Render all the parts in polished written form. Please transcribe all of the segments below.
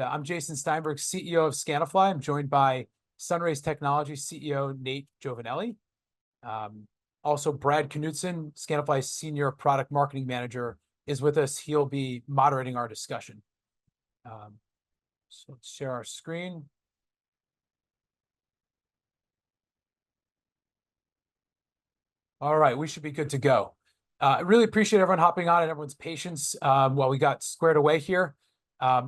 I'm Jason Steinberg, CEO of Scanifly. I'm joined by SunRaise Technology CEO Nate Giovanelli. Also, Brad Knudsen, Scanifly's Senior Product Marketing Manager, is with us. He'll be moderating our discussion. So let's share our screen. All right, we should be good to go. I really appreciate everyone hopping on and everyone's patience while we got squared away here.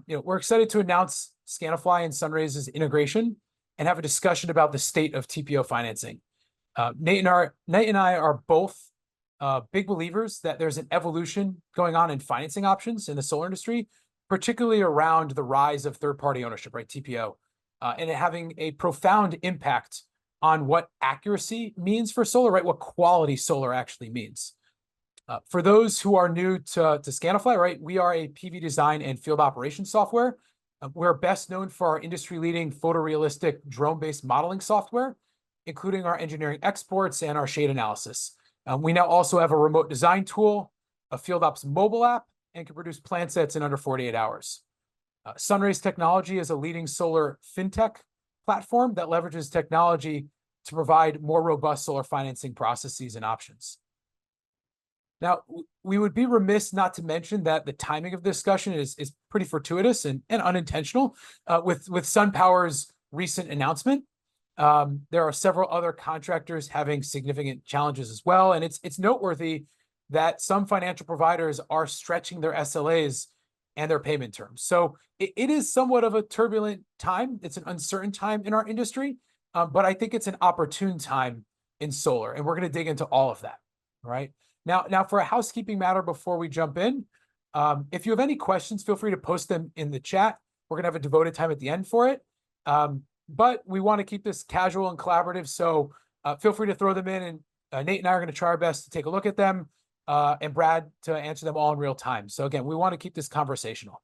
We're excited to announce Scanifly and SunRaise's integration and have a discussion about the state of TPO financing. Nate and I are both big believers that there's an evolution going on in financing options in the solar industry, particularly around the rise of third-party ownership, right, TPO, and it having a profound impact on what accuracy means for solar, right, what quality solar actually means. For those who are new to Scanifly, right, we are a PV design and field operations software. We're best known for our industry-leading photorealistic drone-based modeling software, including our engineering exports and our shade analysis. We now also have a remote design tool, a field ops mobile app, and can produce plan sets in under 48 hours. SunRaise Technology is a leading solar fintech platform that leverages technology to provide more robust solar financing processes and options. Now, we would be remiss not to mention that the timing of the discussion is pretty fortuitous and unintentional. With SunPower's recent announcement, there are several other contractors having significant challenges as well, and it's noteworthy that some financial providers are stretching their SLAs and their payment terms. So it is somewhat of a turbulent time. It's an uncertain time in our industry, but I think it's an opportune time in solar, and we're going to dig into all of that, right? Now, for a housekeeping matter before we jump in, if you have any questions, feel free to post them in the chat. We're going to have a devoted time at the end for it. But we want to keep this casual and collaborative, so feel free to throw them in, and Nate and I are going to try our best to take a look at them, and Brad to answer them all in real time. So again, we want to keep this conversational,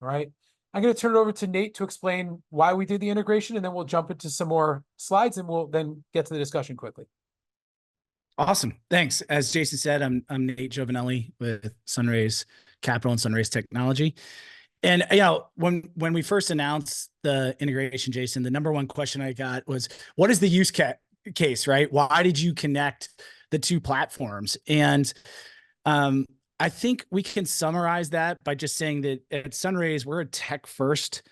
all right? I'm going to turn it over to Nate to explain why we did the integration, and then we'll jump into some more slides, and we'll then get to the discussion quickly. Awesome. Thanks. As Jason said, I'm Nate Giovanelli with SunRaise Capital and SunRaise Technology. And when we first announced the integration, Jason, the number one question I got was, what is the use case, right? Why did you connect the two platforms? And I think we can summarize that by just saying that at SunRaise, we're a tech-first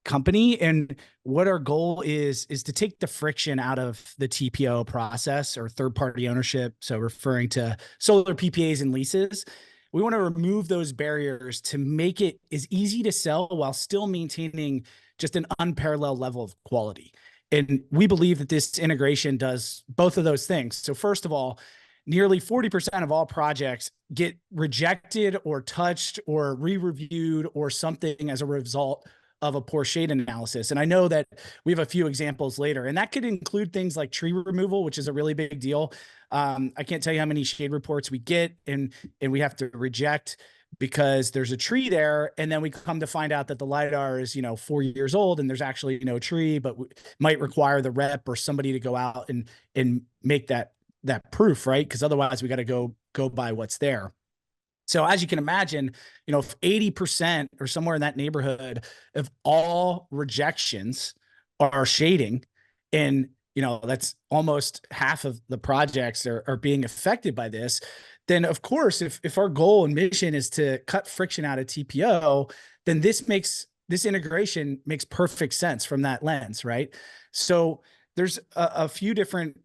company, and what our goal is to take the friction out of the TPO process, or third-party ownership, so referring to solar PPAs and leases. We want to remove those barriers to make it as easy to sell while still maintaining just an unparalleled level of quality. And we believe that this integration does both of those things. So first of all, nearly 40% of all projects get rejected or touched or re-reviewed or something as a result of a poor shade analysis. And I know that we have a few examples later, and that could include things like tree removal, which is a really big deal. I can't tell you how many shade reports we get and we have to reject because there's a tree there, and then we come to find out that the LiDAR is 4 years old and there's actually no tree, but might require the rep or somebody to go out and make that proof, right? Because otherwise we got to go by what's there. So as you can imagine, if 80% or somewhere in that neighborhood of all rejections are shading, and that's almost half of the projects are being affected by this, then of course, if our goal and mission is to cut friction out of TPO, then this integration makes perfect sense from that lens, right? So there's a few different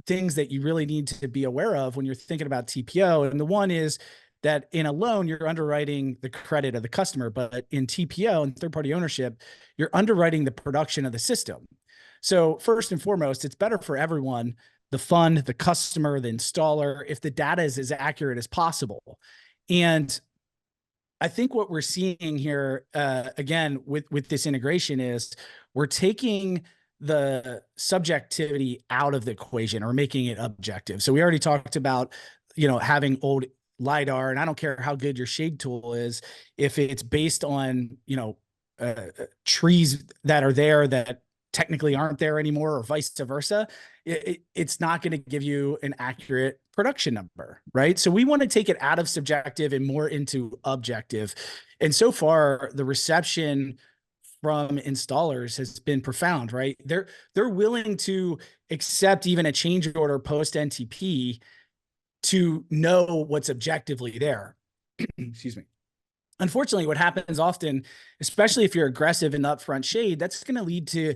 things that you really need to be aware of when you're thinking about TPO. And the one is that in a loan, you're underwriting the credit of the customer, but in TPO and third-party ownership, you're underwriting the production of the system. So first and foremost, it's better for everyone, the fund, the customer, the installer, if the data is as accurate as possible. And I think what we're seeing here, again, with this integration is we're taking the subjectivity out of the equation or making it objective. So we already talked about, having old LiDAR, and I don't care how good your shade tool is, if it's based on, trees that are there that technically aren't there anymore, or vice versa, it's not going to give you an accurate production number, right? So we want to take it out of subjective and more into objective. And so far, the reception from installers has been profound, right? They're willing to accept even a change order post NTP to know what's objectively there. Excuse me. Unfortunately, what happens often, especially if you're aggressive in the upfront shade, that's going to lead to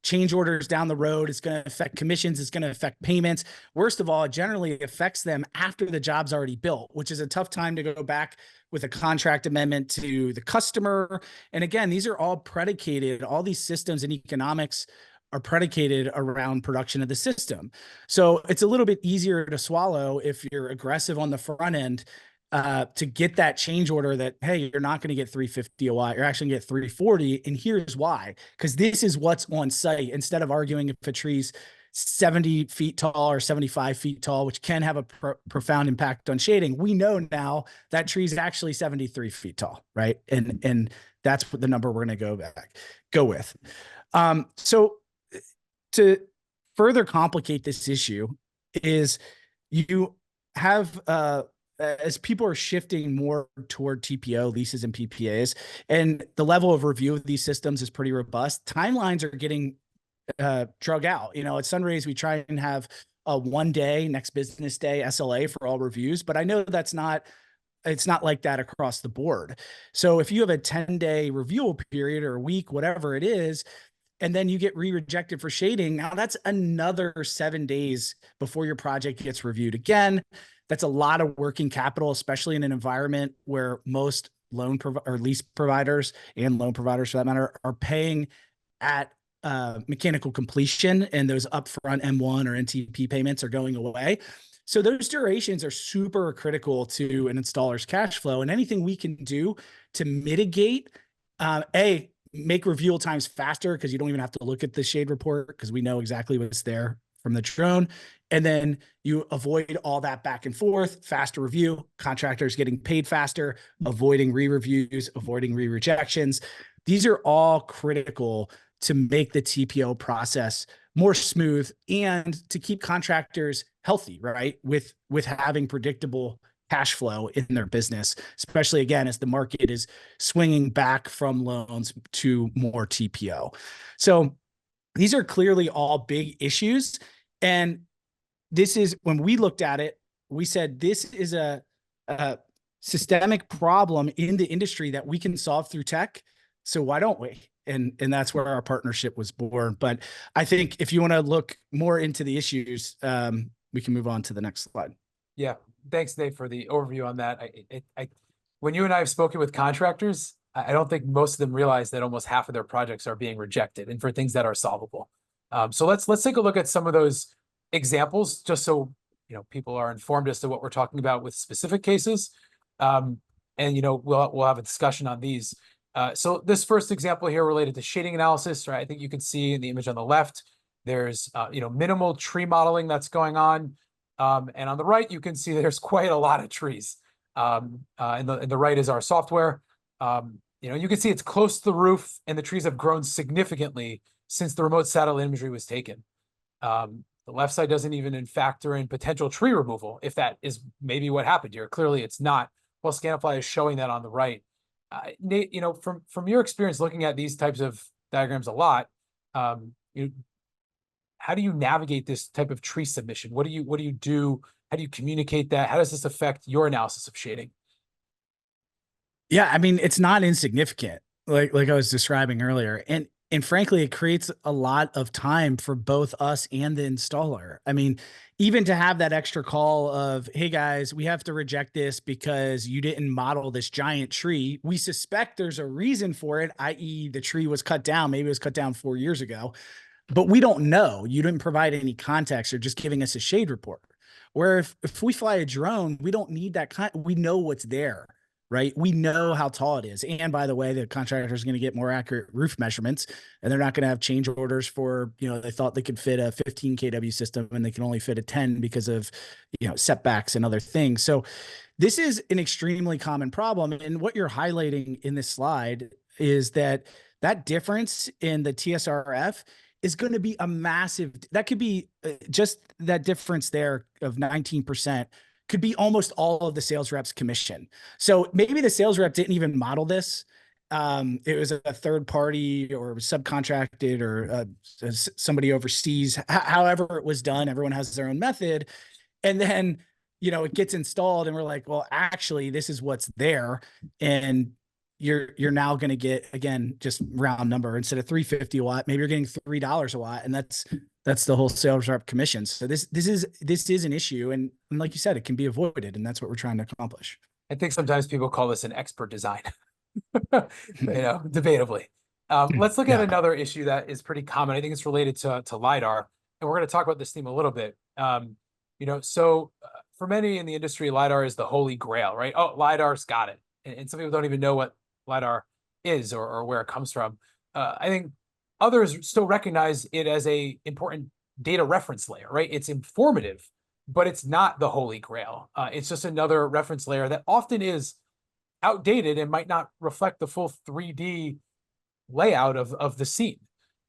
change orders down the road. It's going to affect commissions. It's going to affect payments. Worst of all, it generally affects them after the job's already built, which is a tough time to go back with a contract amendment to the customer. And again, these are all predicated, all these systems and economics are predicated around production of the system. So it's a little bit easier to swallow if you're aggressive on the front end to get that change order that, hey, you're not going to get 350 OI, you're actually going to get 340. And here's why, because this is what's on site, instead of arguing if a tree's 70 feet tall or 75 feet tall, which can have a profound impact on shading. We know now that tree is actually 73 feet tall, right? And that's the number we're going to go with. So to further complicate this issue is you have, as people are shifting more toward TPO leases and PPAs, and the level of review of these systems is pretty robust, timelines are getting drug out. You know, at SunRaise, we try and have a 1 day, next business day SLA for all reviews, but I know it's not like that across the board. So if you have a 10-day review period or a week, whatever it is, and then you get rejected for shading, now that's another 7 days before your project gets reviewed again. That's a lot of working capital, especially in an environment where most loan or lease providers and loan providers, for that matter, are paying at mechanical completion, and those upfront M1 or NTP payments are going away. So those durations are super critical to an installer's cash flow, and anything we can do to mitigate, make review times faster, because you don't even have to look at the shade report because we know exactly what's there from the drone. And then you avoid all that back and forth, faster review, contractors getting paid faster, avoiding re-reviews, avoiding re-rejections. These are all critical to make the TPO process more smooth and to keep contractors healthy, right? With having predictable cash flow in their business, especially again, as the market is swinging back from loans to more TPO. So these are clearly all big issues. And this is, when we looked at it, we said, this is a systemic problem in the industry that we can solve through tech. So why don't we? And that's where our partnership was born. But I think if you want to look more into the issues, we can move on to the next slide. Yeah. Thanks, Dave, for the overview on that. When you and I have spoken with contractors, I don't think most of them realize that almost half of their projects are being rejected, and for things that are solvable. So let's take a look at some of those examples, just so people are informed as to what we're talking about with specific cases. And we'll have a discussion on these. So this first example here related to shading analysis, right? I think you can see in the image on the left, there's minimal tree modeling that's going on. And on the right, you can see there's quite a lot of trees. And the right is our software. You can see it's close to the roof, and the trees have grown significantly since the remote satellite imagery was taken. The left side doesn't even factor in potential tree removal, if that is maybe what happened here. Clearly, it's not. Well, Scanifly is showing that on the right. Nate, from your experience looking at these types of diagrams a lot, how do you navigate this type of tree submission? What do you do? How do you communicate that? How does this affect your analysis of shading? Yeah, I mean, it's not insignificant, like I was describing earlier. And frankly, it creates a lot of time for both us and the installer. I mean, even to have that extra call of, hey guys, we have to reject this because you didn't model this giant tree. We suspect there's a reason for it, i.e. the tree was cut down. Maybe it was cut down 4 years ago, but we don't know. You didn't provide any context. You're just giving us a shade report. Where if we fly a drone, we don't need that we know what's there, right? We know how tall it is. And by the way, the contractor is going to get more accurate roof measurements, and they're not going to have change orders for, they thought they could fit a 15 kW system and they can only fit a 10 because of, setbacks and other things. So this is an extremely common problem. And what you're highlighting in this slide is that difference in the TSRF is going to be a massive, that could be just that difference there of 19% could be almost all of the sales reps' commission. So maybe the sales rep didn't even model this, it was a third party or subcontracted or somebody overseas. However it was done, everyone has their own method. And then, it gets installed and we're like, well, actually, this is what's there. And you're now going to get, again, just round number, instead of 350 a watt, maybe you're getting $3 a watt. And that's the whole sales rep commission. So this is an issue. And like you said, it can be avoided. And that's what we're trying to accomplish. I think sometimes people call this an expert design, debatably. Let's look at Yeah. another issue that is pretty common. I think it's related to LiDAR, and we're going to talk about this theme a little bit. For many in the industry, LiDAR is the holy grail, right? Oh, LiDAR's got it. And some people don't even know what LiDAR is or where it comes from. I think others still recognize it as a important data reference layer, right? It's informative, but it's not the holy grail. It's just another reference layer that often is outdated and might not reflect the full 3D layout of the scene.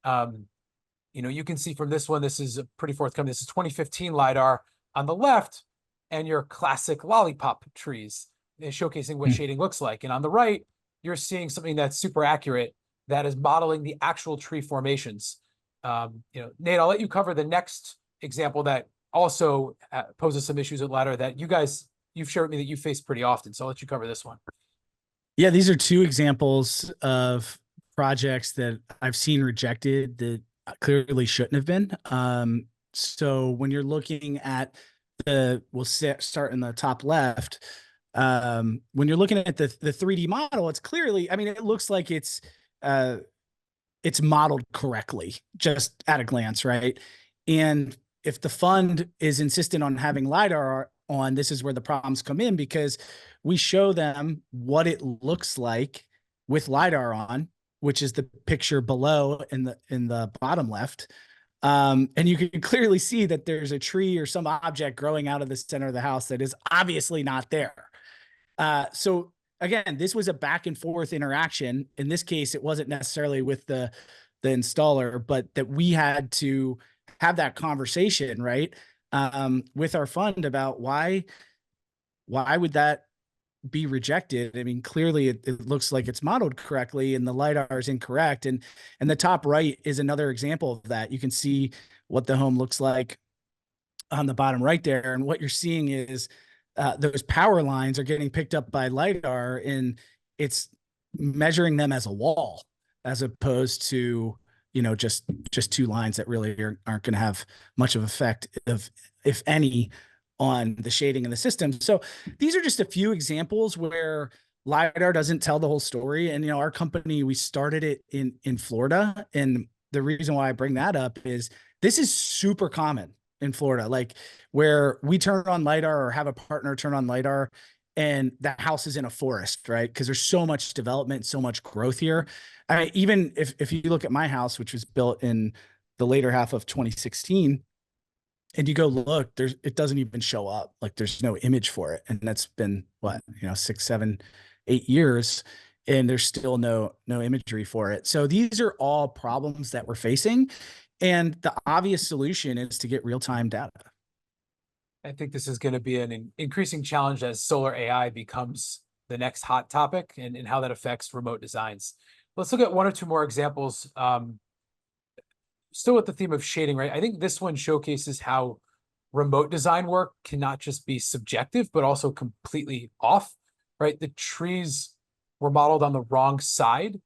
You can see from this one, this is pretty forthcoming. This is 2015 LiDAR on the left, and your classic lollipop trees, showcasing what shading looks like. And on the right, you're seeing something that's super accurate, that is modeling the actual tree formations. Nate, I'll let you cover the next example that also poses some issues with LiDAR that you've shared with me that you face pretty often. So I'll let you cover this one. Yeah, these are two examples of projects that I've seen rejected that clearly shouldn't have been. So when you're looking at we'll start in the top left. When you're looking at the 3D model, it's clearly, it looks like it's modeled correctly just at a glance, right? And if the fund is insistent on having LiDAR on, this is where the problems come in, because we show them what it looks like with LiDAR on, which is the picture below in the bottom left. And you can clearly see that there's a tree or some object growing out of the center of the house that is obviously not there. So again, this was a back and forth interaction. In this case, it wasn't necessarily with the installer, but that we had to have that conversation, right? With our fund about why would that be rejected? Clearly it looks like it's modeled correctly and the LiDAR is incorrect. And the top right is another example of that. You can see what the home looks like on the bottom right there. And what you're seeing is those power lines are getting picked up by LiDAR, and it's measuring them as a wall, as opposed to, just two lines that really aren't going to have much of effect, if any, on the shading in the system. So these are just a few examples where LiDAR doesn't tell the whole story. And, our company, we started it in Florida. And the reason why I bring that up is this is super common in Florida, like where we turn on LiDAR or have a partner turn on LiDAR and the house is in a forest, right? Because there's so much development, so much growth here. Even if you look at my house, which was built in the later half of 2016, and you go look, it doesn't even show up. Like there's no image for it. And that's been 6, 7, 8 years. And there's still no imagery for it. So these are all problems that we're facing. And the obvious solution is to get real-time data. I think this is going to be an increasing challenge as solar AI becomes the next hot topic, and how that affects remote designs. Let's look at one or two more examples. Still with the theme of shading, right? I think this one showcases how remote design work cannot just be subjective, but also completely off, right? The trees were modeled on the wrong side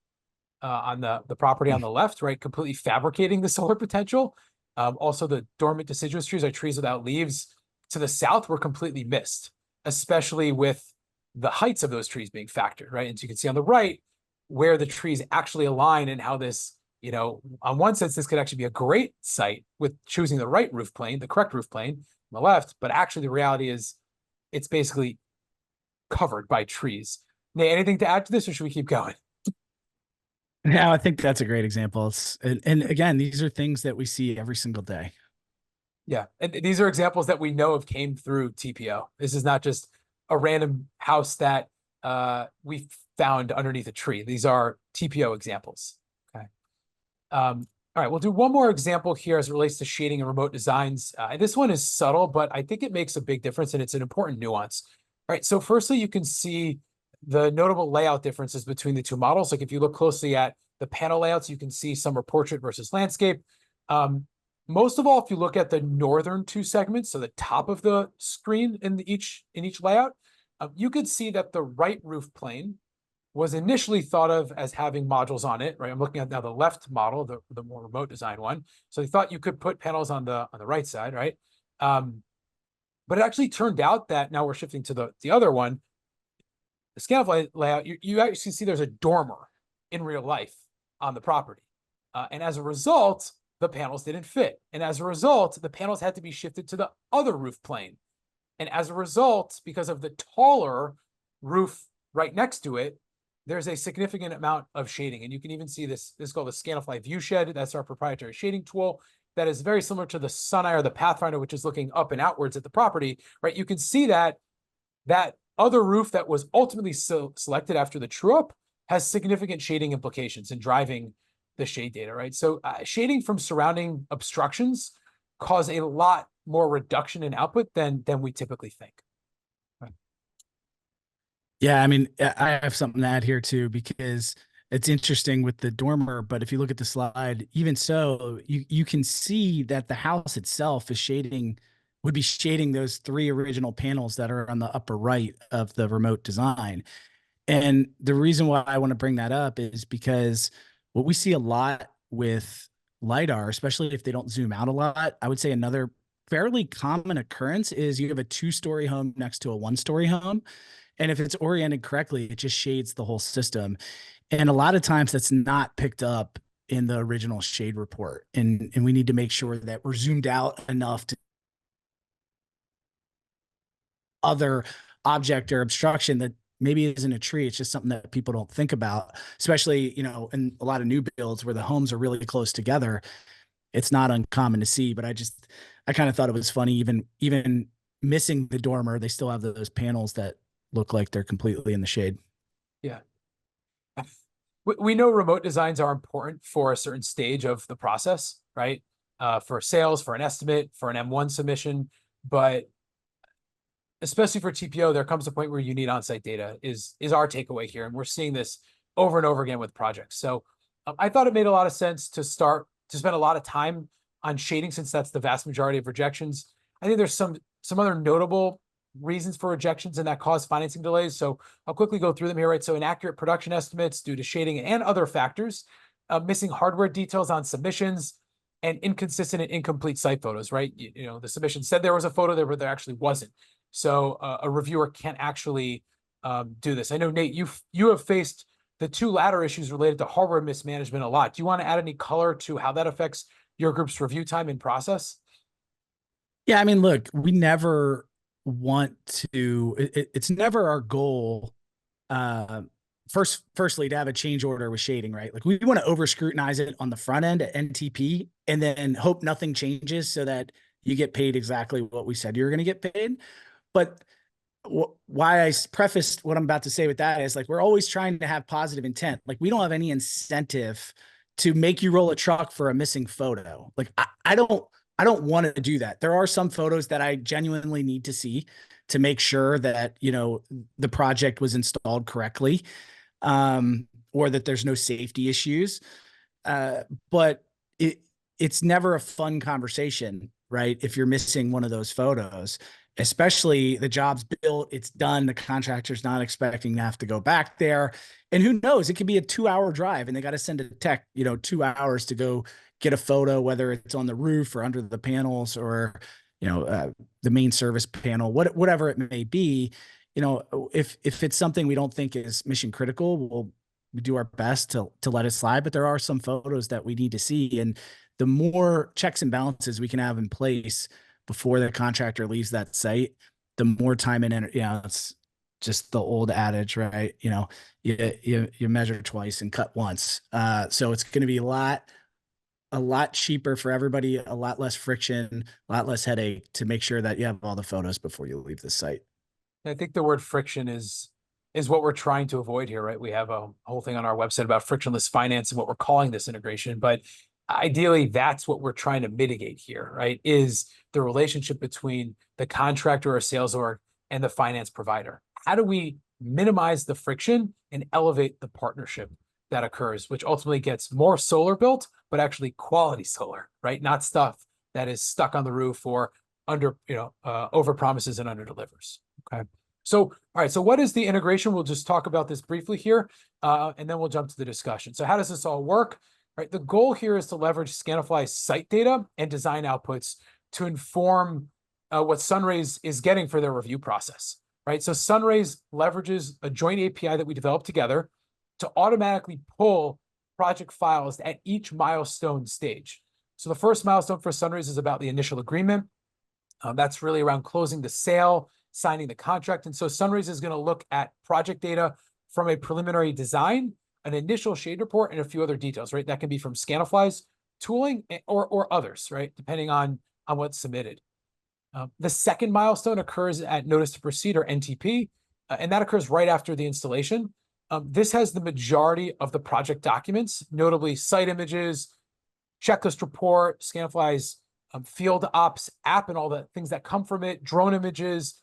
on the property on the left, right? Completely fabricating the solar potential. Also, the dormant deciduous trees are trees without leaves to the south were completely missed, especially with the heights of those trees being factored, right? And so you can see on the right where the trees actually align and how this, on one sense, this could actually be a great site with choosing the right roof plane, the correct roof plane on the left, but actually the reality is it's basically covered by trees. Nate, anything to add to this, or should we keep going? Yeah, I think that's a great example. And again, these are things that we see every single day. Yeah, and these are examples that we know of came through TPO. This is not just a random house that we found underneath a tree. These are TPO examples. Okay. All right, we'll do one more example here as it relates to shading and remote designs. This one is subtle, but I think it makes a big difference, and it's an important nuance. All right, so firstly, you can see the notable layout differences between the two models. Like if you look closely at the panel layouts, you can see some are portrait versus landscape. Most of all, if you look at the northern two segments, so the top of the screen in each layout, you could see that the right roof plane was initially thought of as having modules on it, right? I'm looking at now the left model, the more remote design one. So they thought you could put panels on the right side, right? But it actually turned out that now we're shifting to the other one, the Scanifly layout, you actually see there's a dormer in real life on the property. And as a result, the panels didn't fit. And as a result, the panels had to be shifted to the other roof plane. And as a result, because of the taller roof right next to it, there's a significant amount of shading. And you can even see this is called the Scanifly View Shed. That's our proprietary shading tool that is very similar to the SunEye or the Pathfinder, which is looking up and outwards at the property, right? You can see that other roof that was ultimately selected after the true up has significant shading implications in driving the shade data, right? So shading from surrounding obstructions cause a lot more reduction in output than we typically think. Yeah, I mean, I have something to add here too, because it's interesting with the dormer, but if you look at the slide, even so, you can see that the house itself would be shading those three original panels that are on the upper right of the remote design. And the reason why I want to bring that up is because what we see a lot with LiDAR, especially if they don't zoom out a lot, I would say another fairly common occurrence is you have a 2-story home next to a 1-story home. And if it's oriented correctly, it just shades the whole system. And a lot of times that's not picked up in the original shade report. And we need to make sure that we're zoomed out enough to other object or obstruction that maybe isn't a tree. It's just something that people don't think about, especially, you know, in a lot of new builds where the homes are really close together. It's not uncommon to see, but I kind of thought it was funny, even missing the dormer, they still have those panels that look like they're completely in the shade. Yeah. We know remote designs are important for a certain stage of the process, right? For sales, for an estimate, for an M1 submission, but especially for TPO, there comes a point where you need on-site data is our takeaway here. And we're seeing this over and over again with projects. So I thought it made a lot of sense to spend a lot of time on shading, since that's the vast majority of rejections. I think there's some other notable reasons for rejections and that cause financing delays. So I'll quickly go through them here, right? So inaccurate production estimates due to shading and other factors, missing hardware details on submissions, and inconsistent and incomplete site photos, right? You know, the submission said there was a photo there, but there actually wasn't. So a reviewer can't actually do this. I know, Nate, you have faced the two latter issues related to hardware mismanagement a lot. Do you want to add any color to how that affects your group's review time and process? Yeah, I mean, look, we never want to, it's never our goal, firstly, to have a change order with shading, right? Like we want to over scrutinize it on the front end at NTP and then hope nothing changes so that you get paid exactly what we said you were going to get paid. But why I prefaced what I'm about to say with that is, like, we're always trying to have positive intent. Like, we don't have any incentive to make you roll a truck for a missing photo. Like, I don't want to do that. There are some photos that I genuinely need to see to make sure that, you know, the project was installed correctly, or that there's no safety issues. But it's never a fun conversation, right? If you're missing one of those photos, especially the job's built, it's done, the contractor's not expecting to have to go back there. And who knows, it could be a 2-hour drive and they got to send a tech, you know, 2 hours to go get a photo, whether it's on the roof or under the panels or, you know, the main service panel, whatever it may be. You know, if it's something we don't think is mission critical, we do our best to let it slide. But there are some photos that we need to see, and the more checks and balances we can have in place before the contractor leaves that site, the more time and energy. You know, it's just the old adage, right? You know, you measure twice and cut once. So it's going to be a lot cheaper for everybody, a lot less friction, a lot less headache to make sure that you have all the photos before you leave the site. I think the word friction is what we're trying to avoid here, right? We have a whole thing on our website about frictionless finance and what we're calling this integration, but ideally that's what we're trying to mitigate here, right? Is the relationship between the contractor or sales org and the finance provider. How do we minimize the friction and elevate the partnership that occurs, which ultimately gets more solar built, but actually quality solar, right? Not stuff that is stuck on the roof or over promises and under delivers. Okay. So, all right. So what is the integration? We'll just talk about this briefly here, and then we'll jump to the discussion. So how does this all work? Right. The goal here is to leverage Scanifly's site data and design outputs to inform what SunRaise is getting for their review process. Right. So SunRaise leverages a joint API that we developed together to automatically pull project files at each milestone stage. So the first milestone for SunRaise is about the initial agreement. That's really around closing the sale, signing the contract. And so SunRaise is going to look at project data from a preliminary design, an initial shade report, and a few other details, right? That can be from Scanifly's tooling or others, right? Depending on what's submitted. The second milestone occurs at notice to proceed, or NTP, and that occurs right after the installation. This has the majority of the project documents, notably site images, checklist report, Scanifly's field ops app and all the things that come from it, drone images,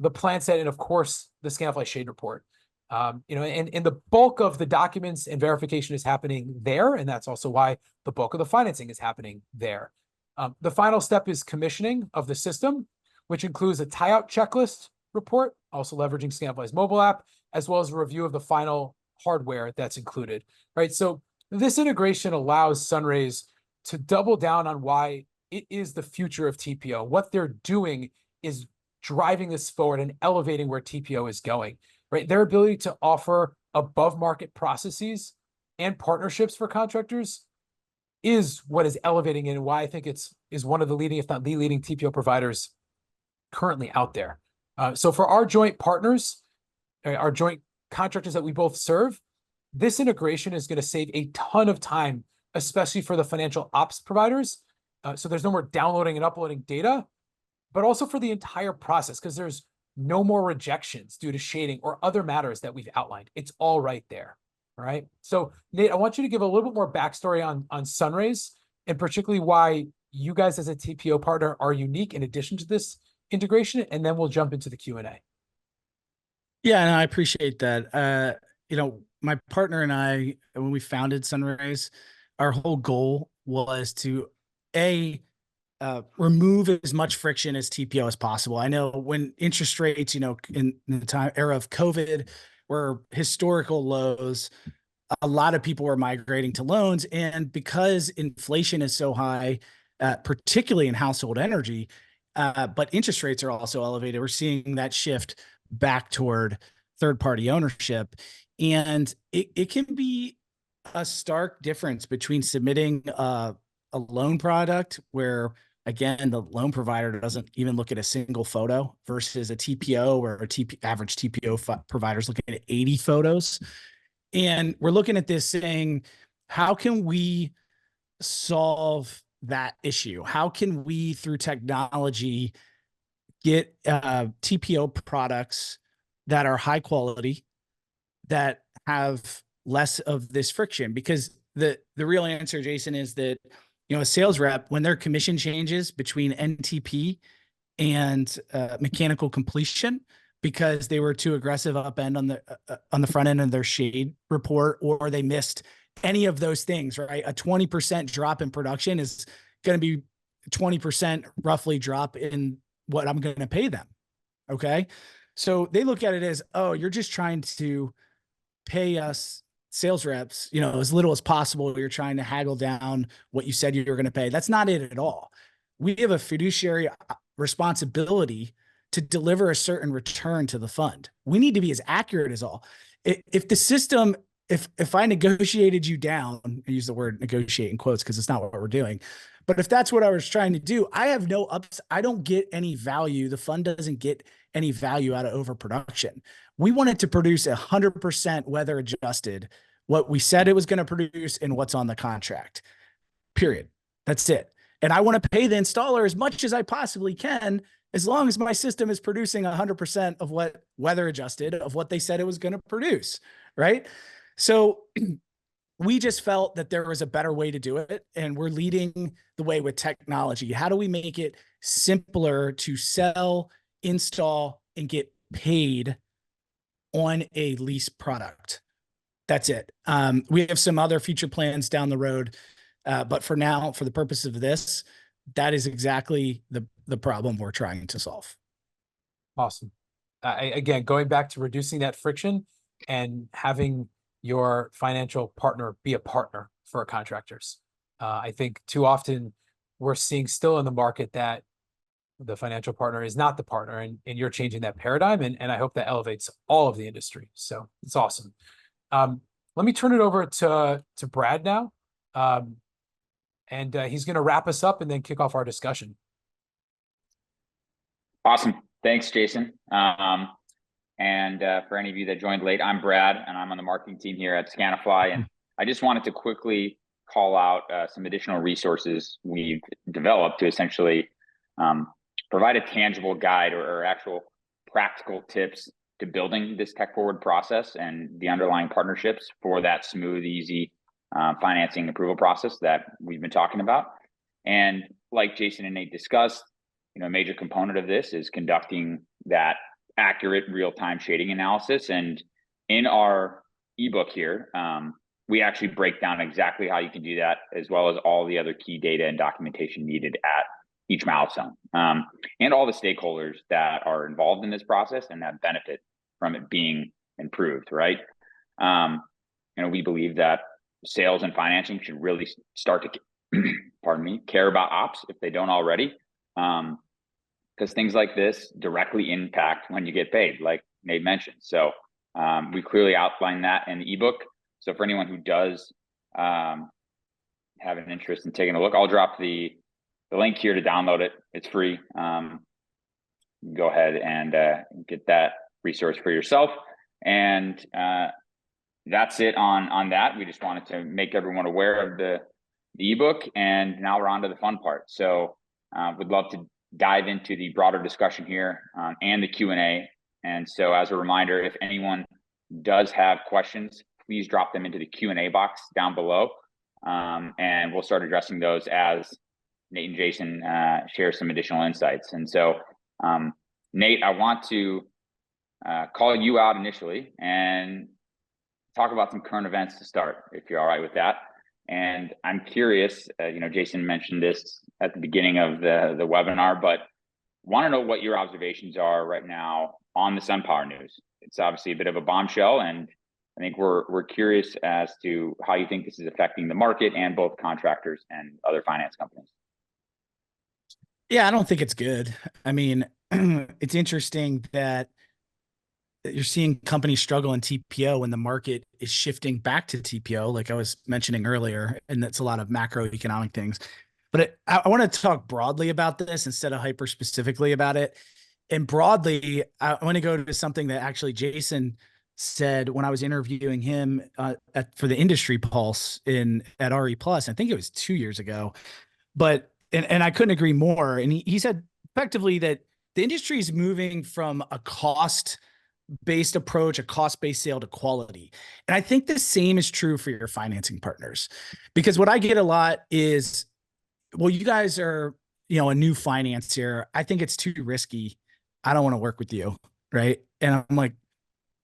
the plan set, and of course, the Scanifly shade report. And the bulk of the documents and verification is happening there, and that's also why the bulk of the financing is happening there. The final step is commissioning of the system, which includes a tie-out checklist report, also leveraging Scanifly's mobile app, as well as a review of the final hardware that's included, right? So this integration allows SunRaise to double down on why it is the future of TPO. What they're doing is driving this forward and elevating where TPO is going, right? Their ability to offer above market processes and partnerships for contractors is what is elevating it, and why I think is one of the leading, if not the leading TPO providers currently out there. So for our joint partners, our joint contractors that we both serve, this integration is going to save a ton of time, especially for the financial ops providers. So there's no more downloading and uploading data, but also for the entire process, because there's no more rejections due to shading or other matters that we've outlined. It's all right there. All right. So Nate, I want you to give a little bit more backstory on SunRaise, and particularly why you guys as a TPO partner are unique in addition to this integration, and then we'll jump into the Q&A. Yeah, and I appreciate that. My partner and I, when we founded SunRaise, our whole goal was to remove as much friction as TPO as possible. I know when interest rates, in the era of COVID, were historical lows, a lot of people were migrating to loans. And because inflation is so high, particularly in household energy, but interest rates are also elevated, we're seeing that shift back toward third-party ownership. And it can be a stark difference between submitting a loan product where, again, the loan provider doesn't even look at a single photo, versus a TPO, where average TPO provider is looking at 80 photos. And we're looking at this saying, how can we solve that issue? How can we, through technology, get TPO products that are high quality, that have less of this friction? Because the real answer, Jason, is that a sales rep, when their commission changes between NTP and mechanical completion, because they were too aggressive up end on the front end of their shade report, or they missed any of those things, right? A 20% drop in production is going to be 20% roughly drop in what I'm going to pay them. Okay. So they look at it as, oh, you're just trying to pay us sales reps, as little as possible. You're trying to haggle down what you said you were going to pay. That's not it at all. We have a fiduciary responsibility to deliver a certain return to the fund. We need to be as accurate as all. If the system, if I negotiated you down, I use the word negotiate in quotes because it's not what we're doing, but if that's what I was trying to do, I have no ups. I don't get any value. The fund doesn't get any value out of overproduction. We wanted to produce 100% weather adjusted, what we said it was going to produce and what's on the contract, period. That's it. And I want to pay the installer as much as I possibly can, as long as my system is producing 100% of what weather adjusted of what they said it was going to produce. Right. So we just felt that there was a better way to do it. And we're leading the way with technology. How do we make it simpler to sell, install, and get paid on a lease product. That's it. We have some other future plans down the road, but for now, for the purpose of this, that is exactly the problem we're trying to solve. Awesome. Again, going back to reducing that friction and having your financial partner be a partner for our contractors. I think too often we're seeing still in the market that the financial partner is not the partner, and you're changing that paradigm, and I hope that elevates all of the industry. So it's awesome. Let me turn it over to Brad now, and he's going to wrap us up and then kick off our discussion. Awesome. Thanks, Jason. And for any of you that joined late, I'm Brad, and I'm on the marketing team here at Scanifly. And I just wanted to quickly call out some additional resources we've developed to essentially provide a tangible guide or actual practical tips to building this tech forward process and the underlying partnerships for that smooth, easy financing approval process that we've been talking about. And like Jason and Nate discussed, a major component of this is conducting that accurate real-time shading analysis. And in our ebook here, we actually break down exactly how you can do that, as well as all the other key data and documentation needed at each milestone, and all the stakeholders that are involved in this process and that benefit from it being improved, right? We believe that sales and financing should really start to, care about ops if they don't already, because things like this directly impact when you get paid, like Nate mentioned. So we clearly outline that in the ebook. So for anyone who does have an interest in taking a look, I'll drop the link here to download it. It's free. Go ahead and get that resource for yourself. And that's it on that. We just wanted to make everyone aware of the ebook, and now we're on to the fun part. So would love to dive into the broader discussion here and the Q&A. And so as a reminder, if anyone does have questions, please drop them into the Q&A box down below. And we'll start addressing those as Nate and Jason share some additional insights. And so Nate, I want to call you out initially and talk about some current events to start, if you're all right with that. And I'm curious, Jason mentioned this at the beginning of the webinar, but want to know what your observations are right now on the SunPower news. It's obviously a bit of a bombshell, and I think we're curious as to how you think this is affecting the market and both contractors and other finance companies. Yeah, I don't think it's good. I mean, it's interesting that you're seeing companies struggle in TPO when the market is shifting back to TPO, like I was mentioning earlier, and that's a lot of macroeconomic things. But I want to talk broadly about this instead of hyper specifically about it. And broadly, I want to go to something that actually Jason said when I was interviewing him for the Industry Pulse at RE Plus. I think it was 2 years ago, but and I couldn't agree more. And he said effectively that the industry is moving from a cost-based approach, a cost-based sale, to quality. And I think the same is true for your financing partners, because what I get a lot is, well, you guys are, a new financier. I think it's too risky. I don't want to work with you. Right. And I'm like,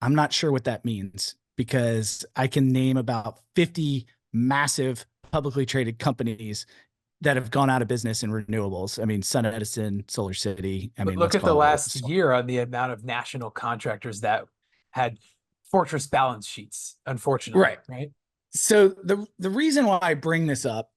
I'm not sure what that means, because I can name about 50 massive publicly traded companies that have gone out of business in renewables. I mean, Sun Edison, Solar City. But look at the last year on the amount of national contractors that had fortress balance sheets, unfortunately. Right. So the reason why I bring this up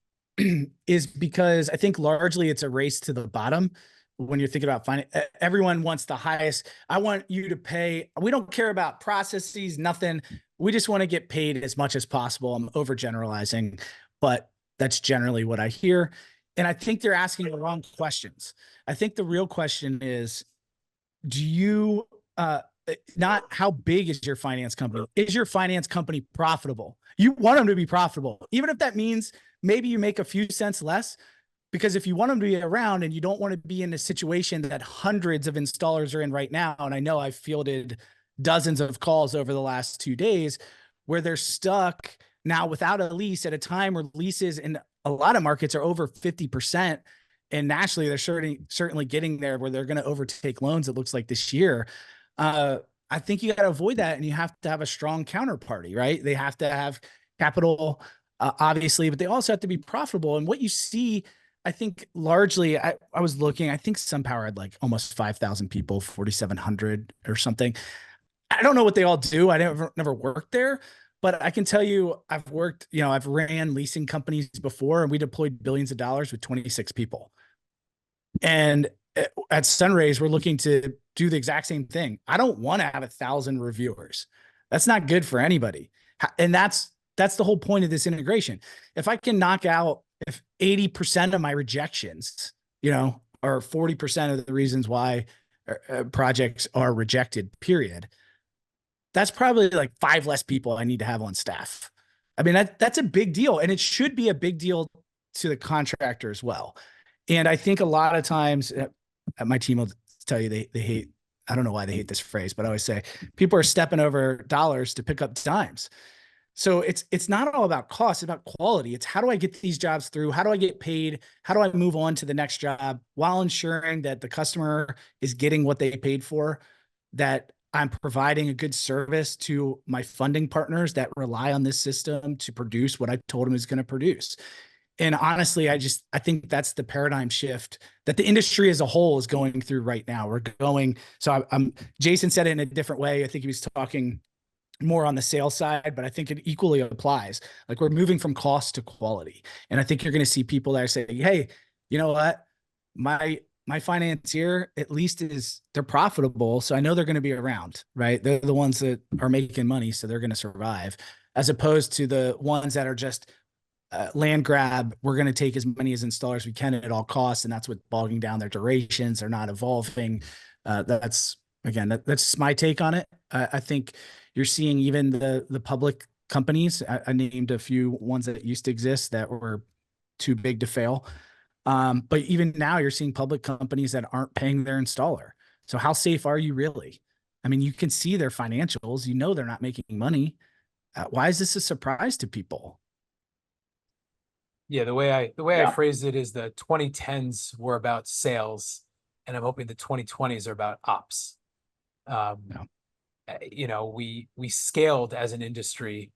is because I think largely it's a race to the bottom. When you're thinking about finance, everyone wants the highest. I want you to pay. We don't care about processes, nothing. We just want to get paid as much as possible. I'm overgeneralizing, but that's generally what I hear. And I think they're asking the wrong questions. I think the real question is, do you, not how big is your finance company? Is your finance company profitable? You want them to be profitable, even if that means maybe you make a few cents less. Because if you want them to be around and you don't want to be in a situation that hundreds of installers are in right now, and I know I've fielded dozens of calls over the last 2 days where they're stuck now without a lease at a time where leases in a lot of markets are over 50%. And nationally, they're certainly getting there where they're going to overtake loans, it looks like, this year. I think you got to avoid that, and you have to have a strong counterparty, right? They have to have capital, obviously, but they also have to be profitable. And what you see, I think largely, I was looking, I think SunPower had like almost 5,000 people, 4,700 or something. I don't know what they all do. I never worked there, but I can tell you I've worked, I've ran leasing companies before, and we deployed billions of dollars with 26 people. And at SunRaise, we're looking to do the exact same thing. I don't want to have 1,000 reviewers. That's not good for anybody. And that's the whole point of this integration. If I can knock out if 80% of my rejections, or 40% of the reasons why projects are rejected, period, that's probably like 5 less people I need to have on staff. I mean, that's a big deal, and it should be a big deal to the contractor as well. And I think a lot of times my team will tell you they hate, I don't know why they hate this phrase, but I always say people are stepping over dollars to pick up dimes. So it's not all about cost, it's about quality. It's how do I get these jobs through? How do I get paid? How do I move on to the next job while ensuring that the customer is getting what they paid for, that I'm providing a good service to my funding partners that rely on this system to produce what I told them is going to produce. And honestly, I think that's the paradigm shift that the industry as a whole is going through right now. Jason said it in a different way. I think he was talking more on the sales side, but I think it equally applies. Like, we're moving from cost to quality. And I think you're going to see people that are saying, hey, you know what? My financier at least they're profitable. So I know they're going to be around, right? They're the ones that are making money, so they're going to survive, as opposed to the ones that are just land grab. We're going to take as many as installers as we can at all costs. And that's what bogging down their durations. They're not evolving. That's my take on it. I think you're seeing even the public companies. I named a few ones that used to exist that were too big to fail. But even now you're seeing public companies that aren't paying their installer. So how safe are you really? I mean, you can see their financials, they're not making money. Why is this a surprise to people? Yeah, the way I phrased it is the 2010s were about sales, and I'm hoping the 2020s are about ops. We scaled as an industry,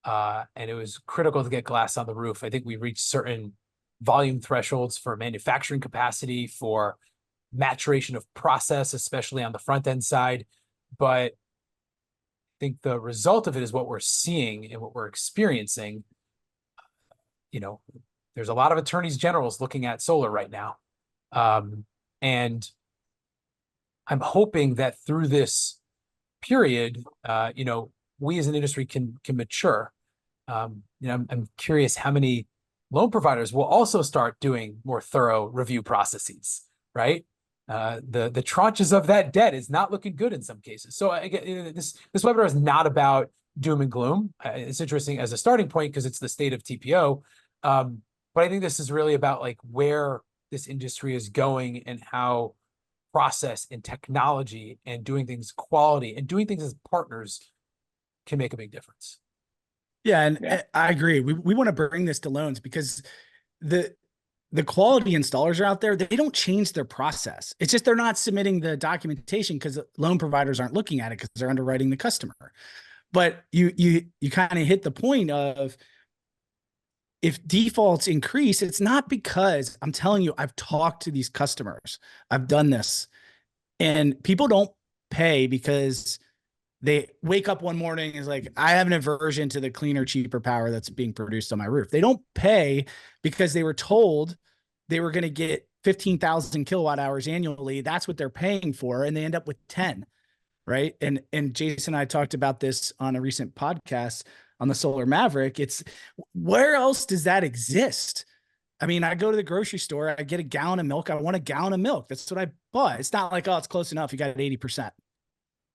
and it was critical to get glass on the roof. I think we reached certain volume thresholds for manufacturing capacity, for maturation of process, especially on the front end side. But I think the result of it is what we're seeing and what we're experiencing. There's a lot of attorneys generals looking at solar right now. And I'm hoping that through this period, we as an industry can mature. I'm curious how many loan providers will also start doing more thorough review processes, right? The tranches of that debt is not looking good in some cases. So again, this webinar is not about doom and gloom. It's interesting as a starting point because it's the state of TPO. But I think this is really about like where this industry is going and how process and technology and doing things quality and doing things as partners can make a big difference. Yeah, and I agree. We want to bring this to loans because the quality installers are out there. They don't change their process. It's just they're not submitting the documentation because loan providers aren't looking at it because they're underwriting the customer. But you kind of hit the point of, if defaults increase, it's not because, I'm telling you, I've talked to these customers. I've done this, and people don't pay because they wake up one morning and is like, I have an aversion to the cleaner, cheaper power that's being produced on my roof. They don't pay because they were told they were going to get 15,000 kilowatt hours annually. That's what they're paying for. And they end up with 10, right? And Jason and I talked about this on a recent podcast on the Solar Maverick. It's, where else does that exist? I mean, I go to the grocery store, I get a gallon of milk. I want a gallon of milk. That's what I bought. It's not like, oh, it's close enough. You got it 80%.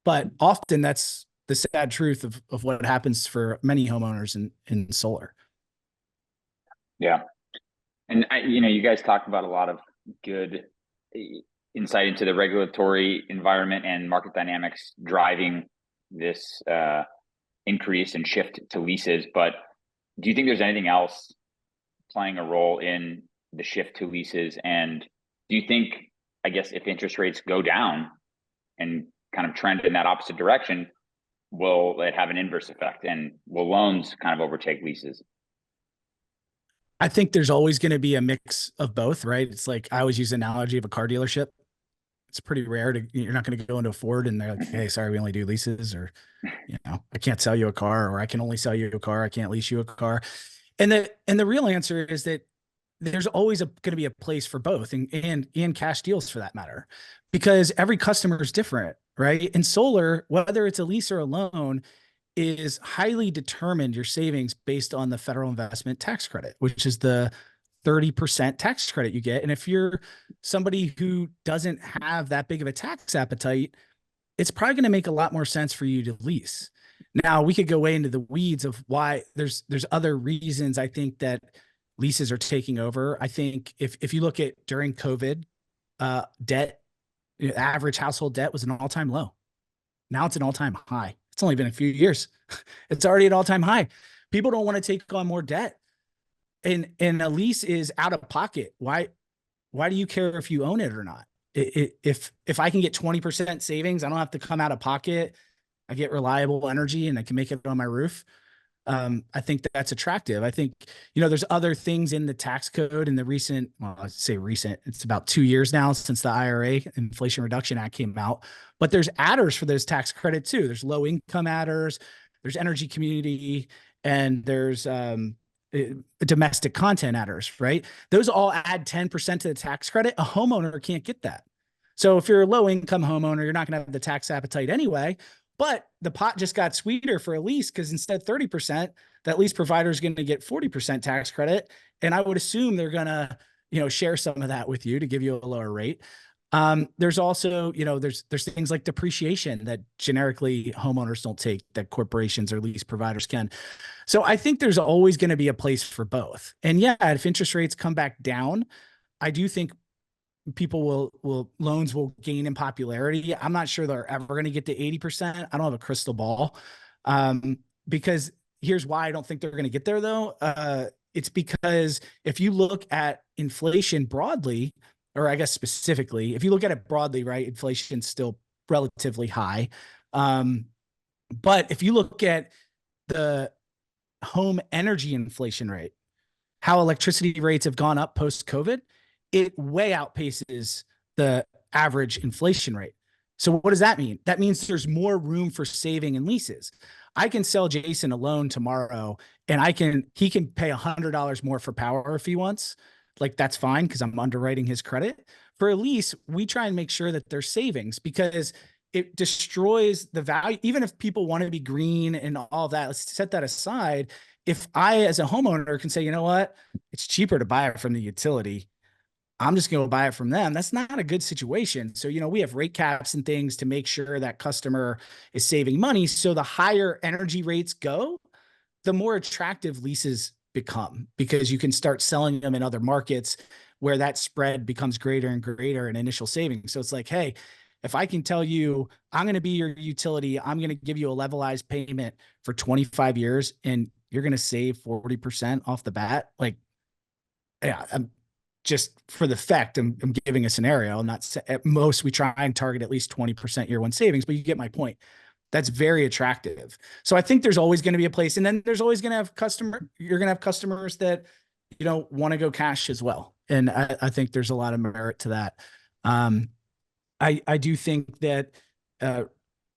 But often that's the sad truth of what happens for many homeowners in solar. Yeah. And you guys talked about a lot of good insight into the regulatory environment and market dynamics driving this increase and shift to leases. But do you think there's anything else playing a role in the shift to leases? And do you think, I guess, if interest rates go down and kind of trend in that opposite direction, will it have an inverse effect, and will loans kind of overtake leases? I think there's always going to be a mix of both, right? It's like I always use the analogy of a car dealership. It's pretty rare you're not going to go into a Ford and they're like, hey, sorry, we only do leases, or, I can't sell you a car, or I can only sell you a car. I can't lease you a car. And the real answer is that there's always going to be a place for both, and cash deals for that matter, because every customer is different, right? In solar, whether it's a lease or a loan, is highly determined your savings based on the federal investment tax credit, which is the 30% tax credit you get. And if you're somebody who doesn't have that big of a tax appetite, it's probably going to make a lot more sense for you to lease. Now, we could go way into the weeds of why there's other reasons I think that leases are taking over. I think if you look at during COVID, debt, average household debt was an all-time low. Now it's an all-time high. It's only been a few years. It's already at all-time high. People don't want to take on more debt. And a lease is out of pocket. Why do you care if you own it or not? If I can get 20% savings, I don't have to come out of pocket. I get reliable energy and I can make it on my roof. I think that's attractive. I think, there's other things in the tax code in the recent, well, I'd say recent, it's about 2 years now since the IRA, Inflation Reduction Act, came out, but there's adders for those tax credit too. There's low income adders, there's energy community, and there's domestic content adders, right? Those all add 10% to the tax credit. A homeowner can't get that. So if you're a low income homeowner, you're not going to have the tax appetite anyway. But the pot just got sweeter for a lease, because instead of 30%, that lease provider is going to get 40% tax credit. And I would assume they're going to, share some of that with you to give you a lower rate. There's also, there's things like depreciation that generically homeowners don't take that corporations or lease providers can. So I think there's always going to be a place for both. And yeah, if interest rates come back down, I do think loans will gain in popularity. I'm not sure they're ever going to get to 80%. I don't have a crystal ball. Because here's why I don't think they're going to get there though. It's because if you look at inflation broadly, or I guess specifically, if you look at it broadly, right, inflation's still relatively high. But if you look at the home energy inflation rate, how electricity rates have gone up post-COVID, it way outpaces the average inflation rate. So what does that mean? That means there's more room for saving in leases. I can sell Jason a loan tomorrow and he can pay $100 more for power if he wants. Like, that's fine, because I'm underwriting his credit. For a lease, we try and make sure that there's savings, because it destroys the value. Even if people want to be green and all that, let's set that aside. If I, as a homeowner, can say, you know what, it's cheaper to buy it from the utility, I'm just going to buy it from them. That's not a good situation. So, we have rate caps and things to make sure that customer is saving money. So the higher energy rates go, the more attractive leases become, because you can start selling them in other markets where that spread becomes greater and greater in initial savings. So it's like, hey, if I can tell you, I'm going to be your utility, I'm going to give you a levelized payment for 25 years and you're going to save 40% off the bat. Like, yeah, I'm just for the fact, I'm giving a scenario. Not at most, we try and target at least 20% year one savings, but you get my point. That's very attractive. So I think there's always going to be a place, and then there's always going to have you're going to have customers that, want to go cash as well. And I think there's a lot of merit to that. I do think that,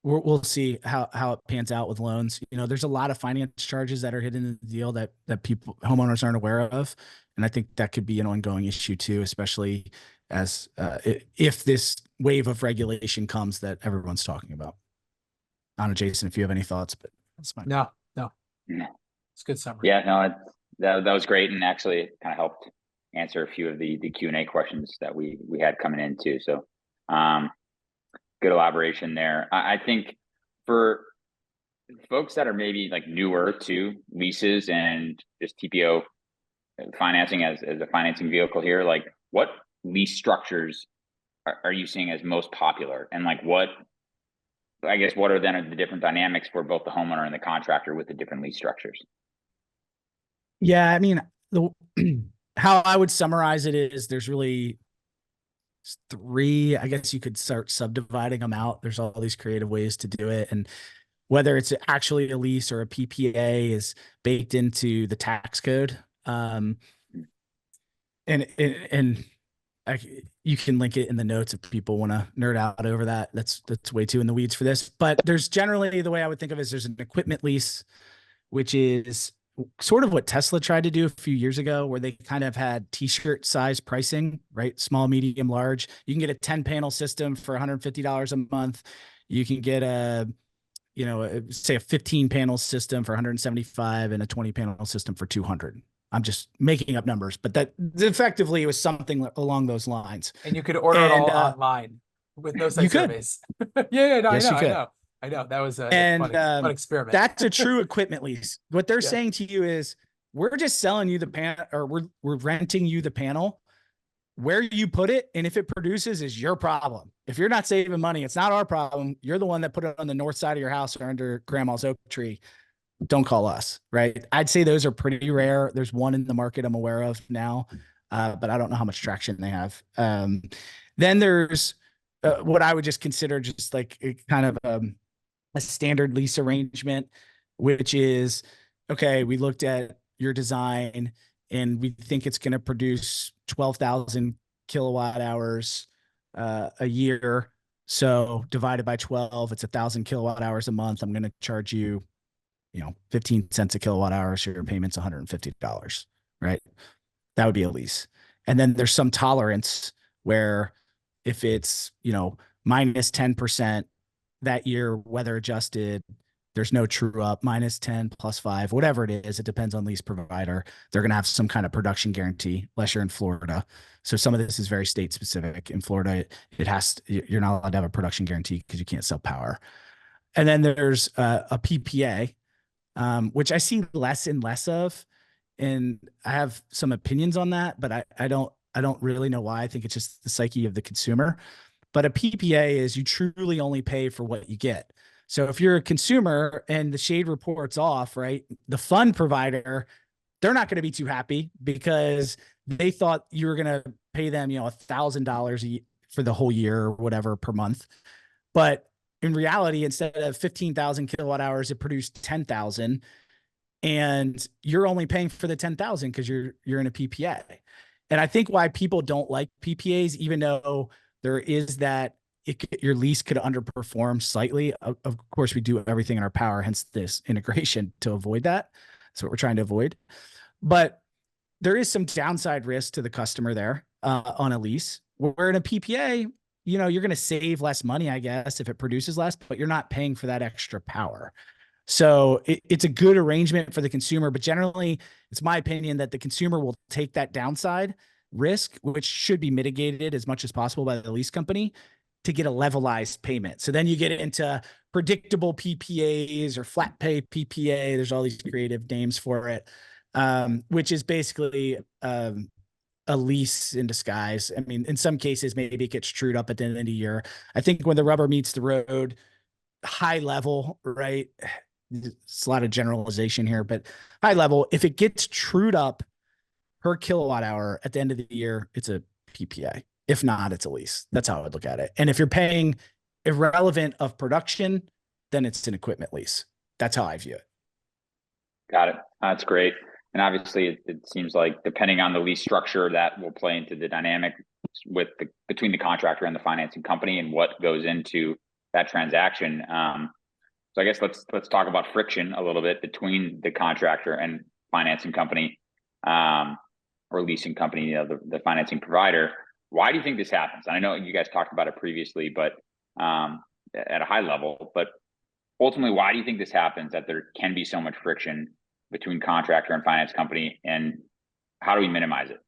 we'll see how it pans out with loans. There's a lot of finance charges that are hidden in the deal that homeowners aren't aware of. And I think that could be an ongoing issue too, especially as, if this wave of regulation comes that everyone's talking about. I don't know, Jason, if you have any thoughts, but that's fine. No, it's a good summary. Yeah, no, that was great, and actually it kind of helped answer a few of the Q&A questions that we had coming in too. So, good elaboration there. I think for folks that are maybe like newer to leases and just TPO financing as a financing vehicle here, like, what lease structures are you seeing as most popular, and like what are then the different dynamics for both the homeowner and the contractor with the different lease structures? Yeah, I mean, how I would summarize it is there's really 3. I guess you could start subdividing them out. There's all these creative ways to do it. And whether it's actually a lease or a PPA is baked into the tax code. And I, you can link it in the notes if people want to nerd out over that. That's way too in the weeds for this. But there's generally, the way I would think of it is there's an equipment lease, which is sort of what Tesla tried to do a few years ago, where they kind of had t-shirt size pricing, right? Small, medium, large. You can get a 10 panel system for $150 a month. You can get say a 15 panel system for 175 and a 20 panel system for 200. I'm just making up numbers, but that effectively it was something along those lines. And you could order it all online with no site surveys. Yeah, no, yes, I know. That was a fun experiment. That's a true equipment lease. What they're saying to you is, we're just selling you the panel, or we're renting you the panel. Where you put it and if it produces is your problem. If you're not saving money, it's not our problem. You're the one that put it on the north side of your house or under grandma's oak tree. Don't call us, right? I'd say those are pretty rare. There's one in the market I'm aware of now, but I don't know how much traction they have. Then there's what I would just consider just like kind of a standard lease arrangement, which is, okay, we looked at your design and we think it's going to produce 12,000 kilowatt hours a year. So divided by 12, it's 1,000 kilowatt hours a month. I'm going to charge you, 15 cents a kilowatt hour. So your payment's $150, right? That would be a lease. And then there's some tolerance where if it's, minus 10% that year, weather adjusted, there's no true up, minus 10 plus 5, whatever it is. It depends on lease provider. They're going to have some kind of production guarantee, unless you're in Florida. So some of this is very state specific. In Florida, you're not allowed to have a production guarantee because you can't sell power. And then there's a PPA, which I see less and less of. And I have some opinions on that, but I don't really know why. I think it's just the psyche of the consumer. But a PPA is you truly only pay for what you get. So if you're a consumer and the shade report's off, right, the fund provider, they're not going to be too happy because they thought you were going to pay them, $1,000 for the whole year or whatever per month. But in reality, instead of 15,000 kilowatt hours, it produced 10,000, and you're only paying for the 10,000 because you're in a PPA. And I think why people don't like PPAs, even though there is that your lease could underperform slightly. Of course, we do everything in our power, hence this integration to avoid that. That's what we're trying to avoid. But there is some downside risk to the customer there on a lease. Where in a PPA, you're going to save less money, I guess, if it produces less, but you're not paying for that extra power. So it's a good arrangement for the consumer, but generally it's my opinion that the consumer will take that downside risk, which should be mitigated as much as possible by the lease company, to get a levelized payment. So then you get into predictable PPAs or flat pay PPA. There's all these creative names for it, which is basically a lease in disguise. I mean, in some cases, maybe it gets trued up at the end of the year. I think when the rubber meets the road, high level, right? It's a lot of generalization here, but high level, if it gets trued up per kilowatt hour at the end of the year, it's a PPA. If not, it's a lease. That's how I would look at it. And if you're paying irrelevant of production, then it's an equipment lease. That's how I view it. Got it. That's great. And obviously it seems like depending on the lease structure, that will play into the dynamic between the contractor and the financing company and what goes into that transaction. So I guess let's talk about friction a little bit between the contractor and financing company, or leasing company, the financing provider. Why do you think this happens? And I know you guys talked about it previously, but at a high level, but ultimately, why do you think this happens, that there can be so much friction between contractor and finance company, and how do we minimize it?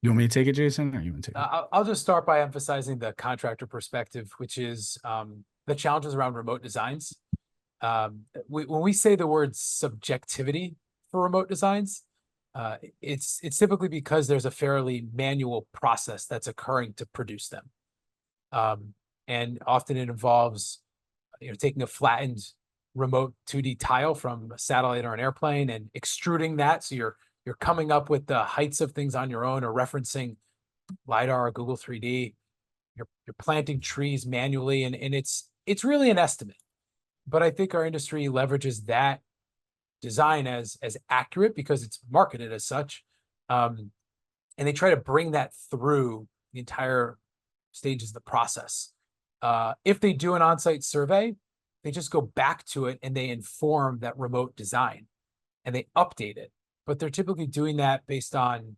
You want me to take it, Jason, or you want to take it? I'll just start by emphasizing the contractor perspective, which is the challenges around remote designs. When we say the word subjectivity for remote designs, it's typically because there's a fairly manual process that's occurring to produce them. And often it involves, taking a flattened remote 2D tile from a satellite or an airplane and extruding that. So you're you're coming up with the heights of things on your own or referencing LiDAR or Google 3D. You're planting trees manually, and it's really an estimate. But I think our industry leverages that design as accurate because it's marketed as such. And they try to bring that through the entire stages of the process. If they do an on-site survey, they just go back to it and they inform that remote design and they update it. But they're typically doing that based on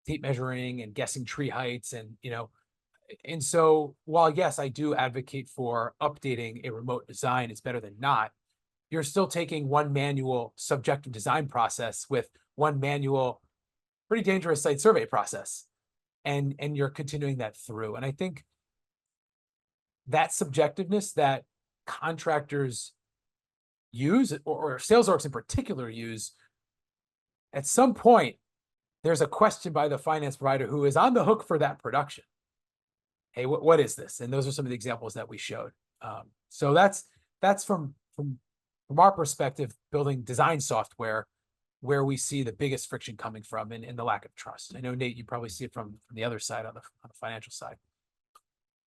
tape measuring and guessing tree heights and so while yes, I do advocate for updating a remote design, it's better than not. You're still taking one manual subjective design process with one manual, pretty dangerous site survey process, and you're continuing that through. And I think that subjectiveness that contractors use, or sales orgs in particular use, at some point, there's a question by the finance provider who is on the hook for that production. Hey, what is this? And those are some of the examples that we showed. So that's from our perspective, building design software, where we see the biggest friction coming from and the lack of trust. I know, Nate, you probably see it from the other side on the financial side.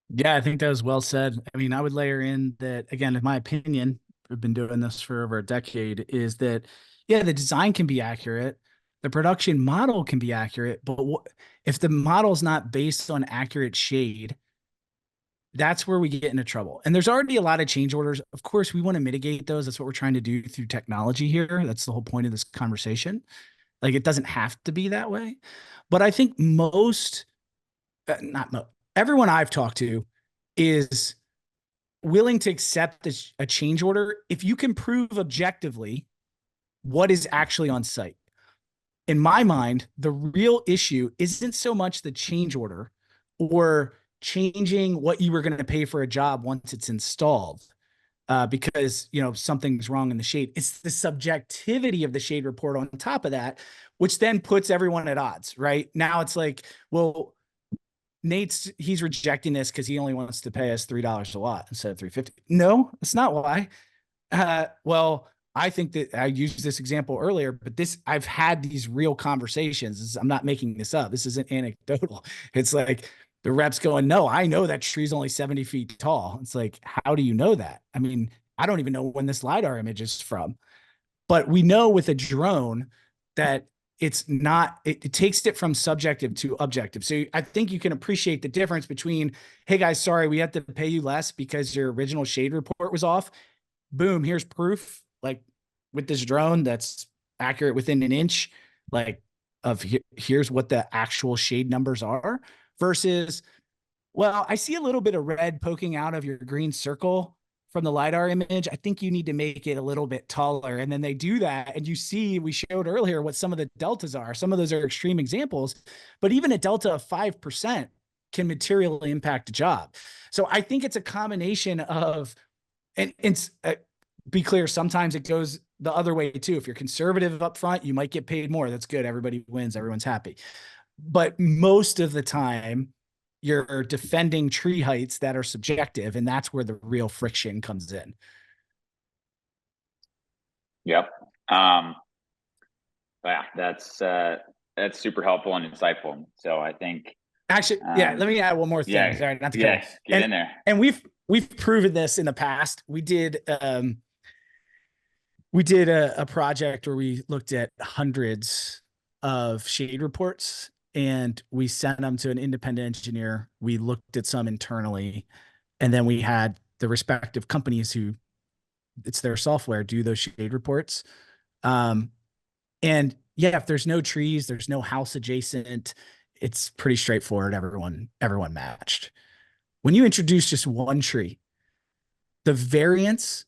Yeah, I think that was well said. I mean, I would layer in that, again, in my opinion, we've been doing this for over a decade, is that, yeah, the design can be accurate, the production model can be accurate, but if the model's not based on accurate shade, that's where we get into trouble. And there's already a lot of change orders. Of course, we want to mitigate those. That's what we're trying to do through technology here. That's the whole point of this conversation. Like, it doesn't have to be that way. But I think everyone I've talked to is willing to accept a change order if you can prove objectively what is actually on site. In my mind, the real issue isn't so much the change order or changing what you were going to pay for a job once it's installed, because something's wrong in the shade. It's the subjectivity of the shade report on top of that, which then puts everyone at odds, right? Now it's like, well, he's rejecting this because he only wants to pay us $3 a watt instead of $3.50. No, that's not why. Well, I think that I used this example earlier, but I've had these real conversations. I'm not making this up. This isn't anecdotal. It's like the reps going, no, I know that tree's only 70 feet tall. It's like, how do you know that? I mean, I don't even know when this LiDAR image is from, but we know with a drone that it's not, it takes it from subjective to objective. So I think you can appreciate the difference between, hey guys, sorry, we have to pay you less because your original shade report was off. Boom, here's proof, like with this drone that's accurate within an inch, like here's what the actual shade numbers are, versus, well, I see a little bit of red poking out of your green circle from the LiDAR image. I think you need to make it a little bit taller. And then they do that. And you see, we showed earlier what some of the deltas are. Some of those are extreme examples, but even a delta of 5% can materially impact a job. So I think it's a combination of, and it's, be clear, sometimes it goes the other way too. If you're conservative up front, you might get paid more. That's good. Everybody wins. Everyone's happy. But most of the time, you're defending tree heights that are subjective, and that's where the real friction comes in. Yep. Yeah, that's super helpful and insightful. So I think actually, yeah, let me add one more thing. Yeah, Sorry, not to get in there. And we've proven this in the past. We did a project where we looked at hundreds of shade reports, and we sent them to an independent engineer. We looked at some internally, and then we had the respective companies who it's their software do those shade reports. And yeah, if there's no trees, there's no house adjacent, it's pretty straightforward. Everyone matched. When you introduce just one tree, the variance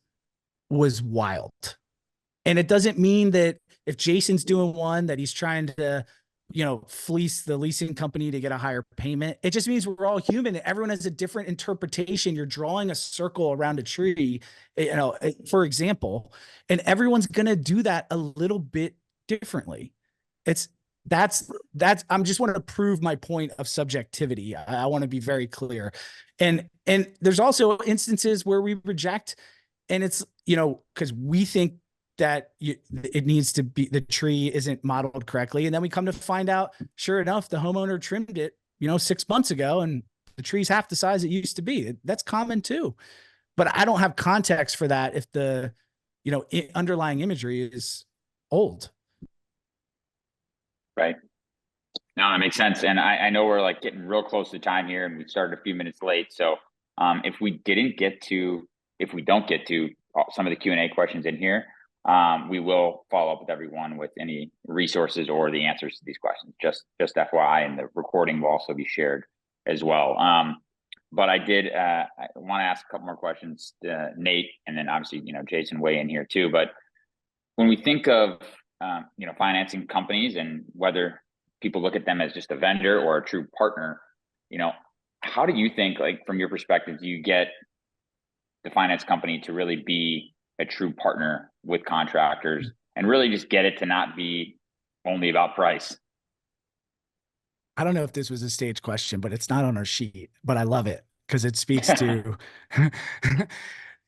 was wild. And it doesn't mean that if Jason's doing one that he's trying to, fleece the leasing company to get a higher payment. It just means we're all human. Everyone has a different interpretation. You're drawing a circle around a tree, for example, and everyone's going to do that a little bit differently. I'm just want to prove my point of subjectivity. I want to be very clear. And there's also instances where we reject, and it's, because we think that it needs to be, the tree isn't modeled correctly. And then we come to find out, sure enough, the homeowner trimmed it, 6 months ago, and the tree's half the size it used to be. That's common too. But I don't have context for that if the, underlying imagery is old. Right. No, that makes sense. And I know we're like getting real close to time here, and we started a few minutes late. So if we don't get to some of the Q&A questions in here, we will follow up with everyone with any resources or the answers to these questions. Just FYI, and the recording will also be shared as well. But I want to ask a couple more questions, Nate, and then obviously, Jason weigh in here too. But when we think of, financing companies and whether people look at them as just a vendor or a true partner, how do you think, like from your perspective, do you get the finance company to really be a true partner with contractors and really just get it to not be only about price? I don't know if this was a stage question, but it's not on our sheet, but I love it because it speaks to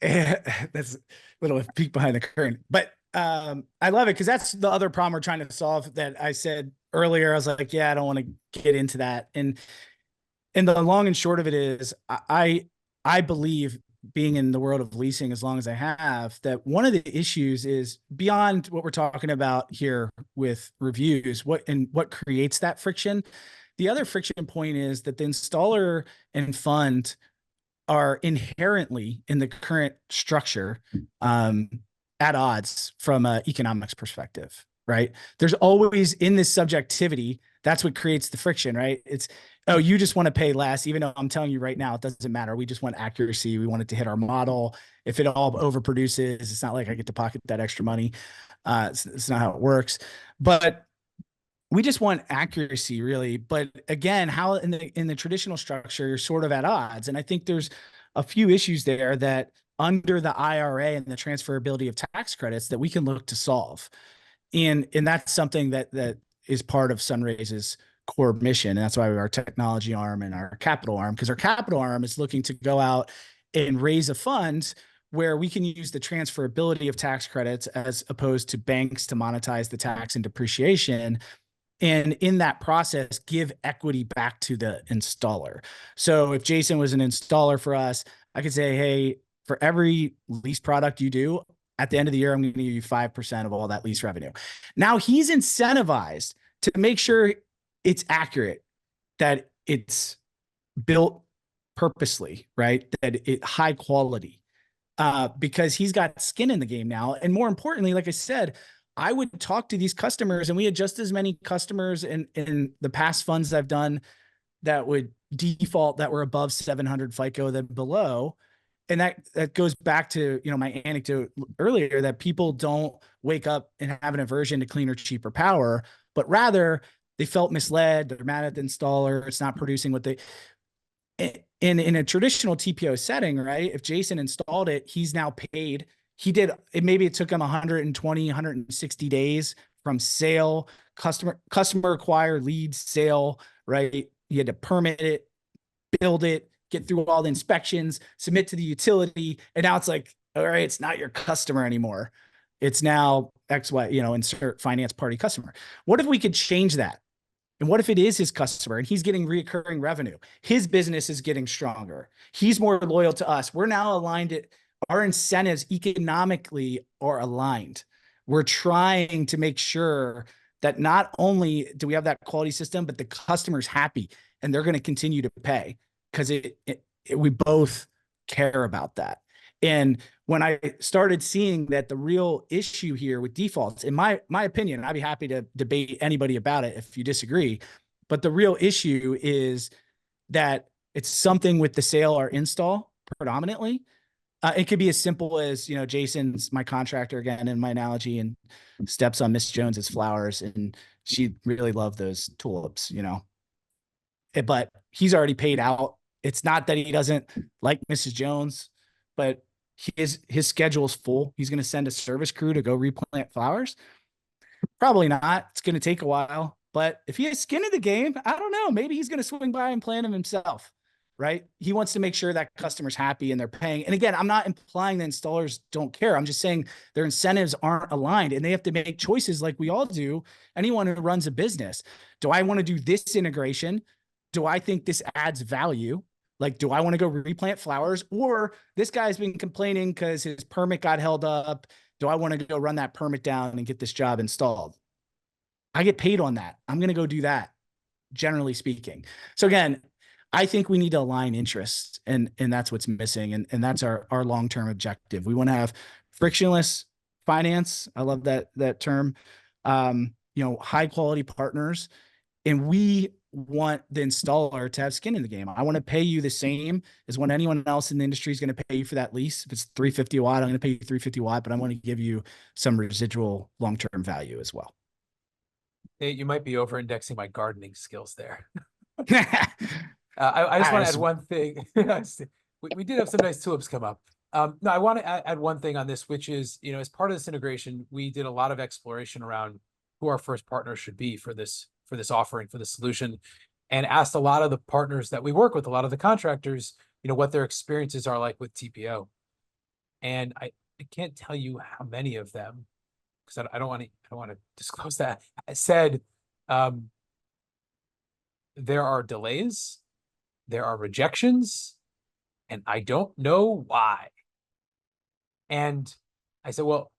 that's a little peek behind the curtain, but I love it because that's the other problem we're trying to solve that I said earlier. I was like, yeah, I don't want to get into that. And the long and short of it is I believe, being in the world of leasing as long as I have, that one of the issues is beyond what we're talking about here with reviews, what creates that friction. The other friction point is that the installer and fund are inherently, in the current structure, at odds from an economics perspective, right? There's always, in this subjectivity, that's what creates the friction, right? It's, oh, you just want to pay less, even though I'm telling you right now, it doesn't matter. We just want accuracy. We want it to hit our model. If it all overproduces, it's not like I get to pocket that extra money. It's not how it works. But we just want accuracy, really. But again, how in the traditional structure, you're sort of at odds. And I think there's a few issues there that under the IRA and the transferability of tax credits that we can look to solve. And that's something that is part of SunRaise's core mission. And that's why we have our technology arm and our capital arm, because our capital arm is looking to go out and raise a fund where we can use the transferability of tax credits as opposed to banks to monetize the tax and depreciation. And in that process, give equity back to the installer. So if Jason was an installer for us, I could say, hey, for every lease product you do, at the end of the year, I'm going to give you 5% of all that lease revenue. Now he's incentivized to make sure it's accurate, that it's built purposely, right? That it high quality, because he's got skin in the game now. And more importantly, like I said, I would talk to these customers, and we had just as many customers in the past funds I've done that would default that were above 700 FICO than below. And that goes back to, my anecdote earlier, that people don't wake up and have an aversion to cleaner, cheaper power, but rather they felt misled. They're mad at the installer. It's not producing what they, in a traditional TPO setting, right? If Jason installed it, he's now paid. He did it. Maybe it took him 120, 160 days from sale, customer acquired lead, sale, right? He had to permit it, build it, get through all the inspections, submit to the utility. And now it's like, all right, it's not your customer anymore. It's now XY, insert finance party customer. What if we could change that? And what if it is his customer and he's getting reoccurring revenue? His business is getting stronger. He's more loyal to us. We're now aligned. Our incentives economically are aligned. We're trying to make sure that not only do we have that quality system, but the customer's happy and they're going to continue to pay, because we both care about that. And when I started seeing that the real issue here with defaults, in my opinion, I'd be happy to debate anybody about it if you disagree, but the real issue is that it's something with the sale or install predominantly. It could be as simple as, Jason's my contractor again, in my analogy, and steps on Miss Jones's flowers, and she really loved those tulips, but he's already paid out. It's not that he doesn't like Mrs. Jones, but his schedule is full. He's going to send a service crew to go replant flowers. Probably not. It's going to take a while, but if he has skin in the game, I don't know. Maybe he's going to swing by and plant them himself. right? He wants to make sure that customer's happy and they're paying. And again, I'm not implying that installers don't care. I'm just saying their incentives aren't aligned and they have to make choices like we all do. Anyone who runs a business. Do I want to do this integration? Do I think this adds value? Like, do I want to go replant flowers? Or this guy's been complaining because his permit got held up. Do I want to go run that permit down and get this job installed? I get paid on that. I'm going to go do that, generally speaking. So again, I think we need to align interests, and that's what's missing. And that's our long-term objective. We want to have frictionless finance. I love that term. High quality partners. And we want the installer to have skin in the game. I want to pay you the same as what anyone else in the industry is going to pay you for that lease. If it's 350 watt, I'm going to pay you 350 watt, but I want to give you some residual long-term value as well. Hey, you might be over-indexing my gardening skills there. I just want to add one thing. We did have some nice tulips come up. No, I want to add one thing on this, which is, as part of this integration, we did a lot of exploration around who our first partner should be for this offering, for the solution, and asked a lot of the partners that we work with, a lot of the contractors, what their experiences are like with TPO. And I can't tell you how many of them, because I don't want to disclose that, I said there are delays, there are rejections, and I don't know why. And I said, well,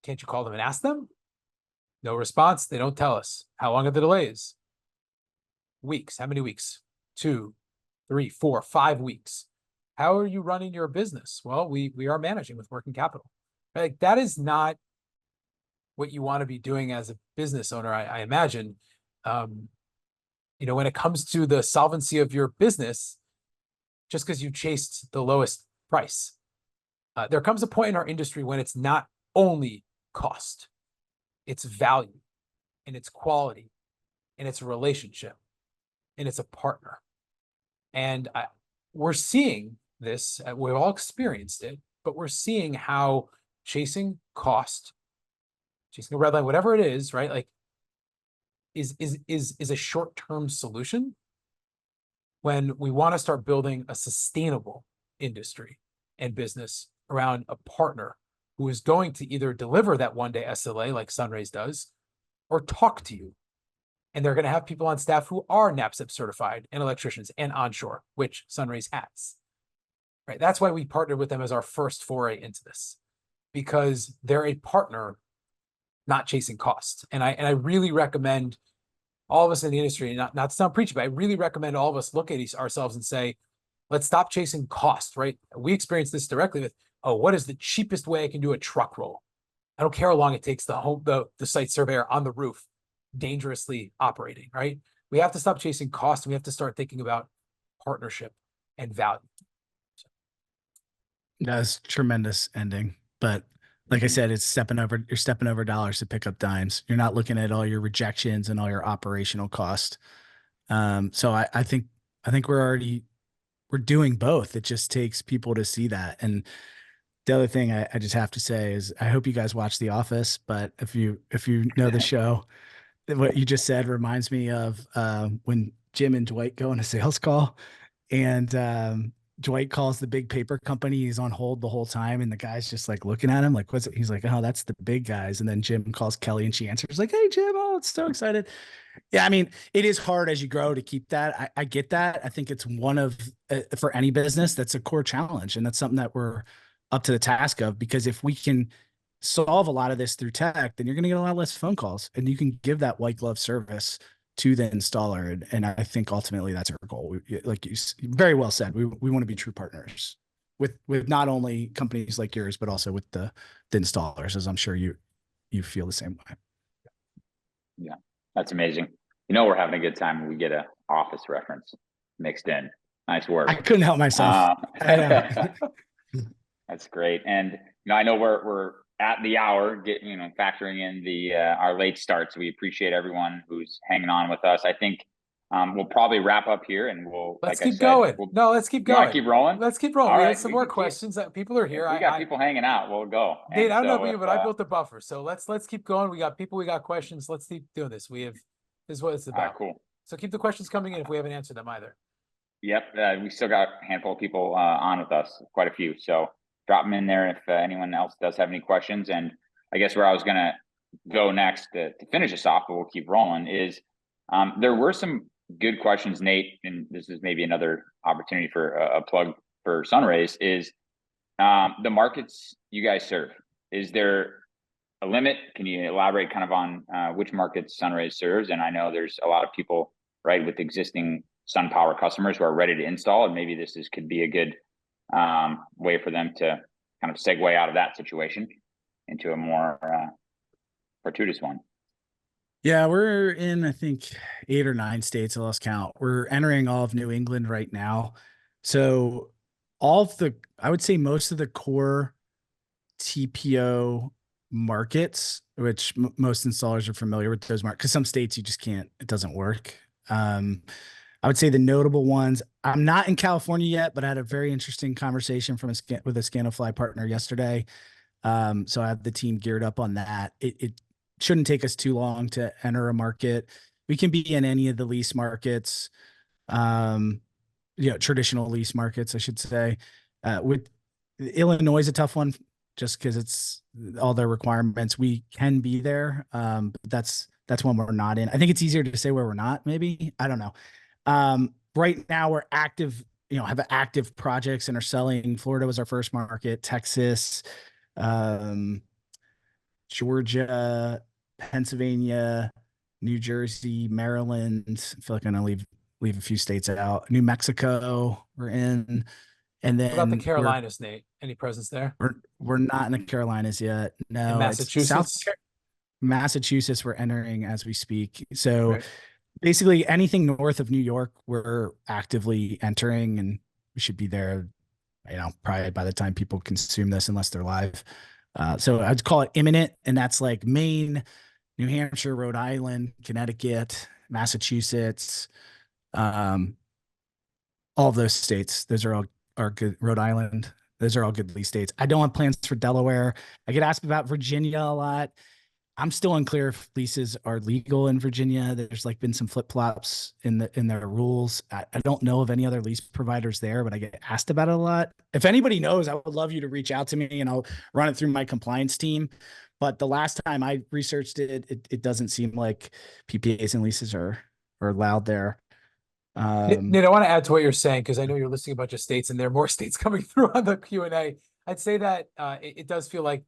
can't you call them and ask them? No response. They don't tell us. How long are the delays? Weeks. How many weeks? 2, 3, 4, 5 weeks. How are you running your business? Well, we are managing with working capital. Like, that is not what you want to be doing as a business owner, I imagine. When it comes to the solvency of your business, just because you chased the lowest price, there comes a point in our industry when it's not only cost, it's value, and it's quality, and it's a relationship, and it's a partner. And we're seeing this, we've all experienced it, but we're seeing how chasing cost, chasing a red line, whatever it is, right? Like, is a short-term solution when we want to start building a sustainable industry and business around a partner who is going to either deliver that one-day SLA like SunRaise does, or talk to you. And they're going to have people on staff who are NAPCP certified and electricians and onshore, which SunRaise has. Right? That's why we partnered with them as our first foray into this, because they're a partner, not chasing costs. And I really recommend all of us in the industry, not to sound preachy, but I really recommend all of us look at ourselves and say, let's stop chasing cost, right? We experienced this directly with, what is the cheapest way I can do a truck roll? I don't care how long it takes the site surveyor on the roof dangerously operating, right? We have to stop chasing cost, and we have to start thinking about partnership and value. That's tremendous ending. But like I said, you're stepping over dollars to pick up dimes. You're not looking at all your rejections and all your operational cost. So I think we're doing both. It just takes people to see that. And the other thing I just have to say is I hope you guys watch The Office, but if you know the show, what you just said reminds me of when Jim and Dwight go on a sales call, and Dwight calls the big paper company. He's on hold the whole time, and the guy's just like looking at him like, what's it? He's like, oh, that's the big guys. And then Jim calls Kelly, and she answers like, hey, Jim, oh, it's so excited. Yeah, I mean, it is hard as you grow to keep that. I get that. I think it's one of, for any business, that's a core challenge. And that's something that we're up to the task of, because if we can solve a lot of this through tech, then you're going to get a lot less phone calls, and you can give that white glove service to the installer. And I think ultimately that's our goal. Like you very well said, we want to be true partners with not only companies like yours, but also with the installers, as I'm sure you feel the same way. Yeah, that's amazing. We're having a good time when we get a Office reference mixed in. Nice work. I couldn't help myself. That's great. And I know we're at the hour, factoring in the our late start. So we appreciate everyone who's hanging on with us. I think we'll probably wrap up here, and let's keep going. Let's keep going. Keep rolling. Let's keep rolling. We have some more questions that people are here. We got people hanging out. We'll go. Nate, I don't know about you, but I built a buffer. So let's keep going. We got people. We got questions. Let's keep doing this. This is what it's about. Cool. So keep the questions coming in if we haven't answered them either. Yep, we still got a handful of people on with us, quite a few. So drop them in there if anyone else does have any questions. And I guess where I was gonna go next to finish us off, but we'll keep rolling, is there were some good questions, Nate, and this is maybe another opportunity for a plug for SunRaise, is the markets you guys serve. Is there a limit? Can you elaborate kind of on which markets SunRaise serves? And I know there's a lot of people, right, with existing SunPower customers who are ready to install, and maybe could be a good way for them to kind of segue out of that situation into a more fortuitous one. Yeah, we're in, I think, 8 or 9 states. I lost count. We're entering all of New England right now. So I would say most of the core TPO markets, which most installers are familiar with those markets, because some states you just can't, it doesn't work. I would say the notable ones, I'm not in California yet, but I had a very interesting conversation with a Scanifly partner yesterday. So I have the team geared up on that. It shouldn't take us too long to enter a market. We can be in any of the lease markets, traditional lease markets, I should say. With Illinois is a tough one just because it's all their requirements. We can be there. But that's one we're not in. I think it's easier to say where we're not, maybe. I don't know. Right now we're active, have active projects and are selling. Florida was our first market, Texas, Georgia, Pennsylvania, New Jersey, Maryland. I feel like I'm gonna leave a few states out. New Mexico, we're in, and What about the then Carolinas, Nate? Any presence there? we're not in the Carolinas yet. In No, it's Massachusetts? Massachusetts. We're entering as we speak. So Right. basically, anything north of New York, we're actively entering, and we should be there. Probably by the time people consume this, unless they're live. So I'd call it imminent, and that's like Maine, New Hampshire, Rhode Island, Connecticut, Massachusetts, all of those states. Those are good. Rhode Island. Those are all good lease states. I don't have plans for Delaware. I get asked about Virginia a lot. I'm still unclear if leases are legal in Virginia. There's been some flip flops in their rules. I don't know of any other lease providers there, but I get asked about it a lot. If anybody knows, I would love you to reach out to me and I'll run it through my compliance team. But the last time I researched it doesn't seem like PPAs and leases are allowed there. Nate, I want to add to what you're saying because I know you're listing a bunch of states and there are more states coming through on the Q&A. I'd say that it does feel like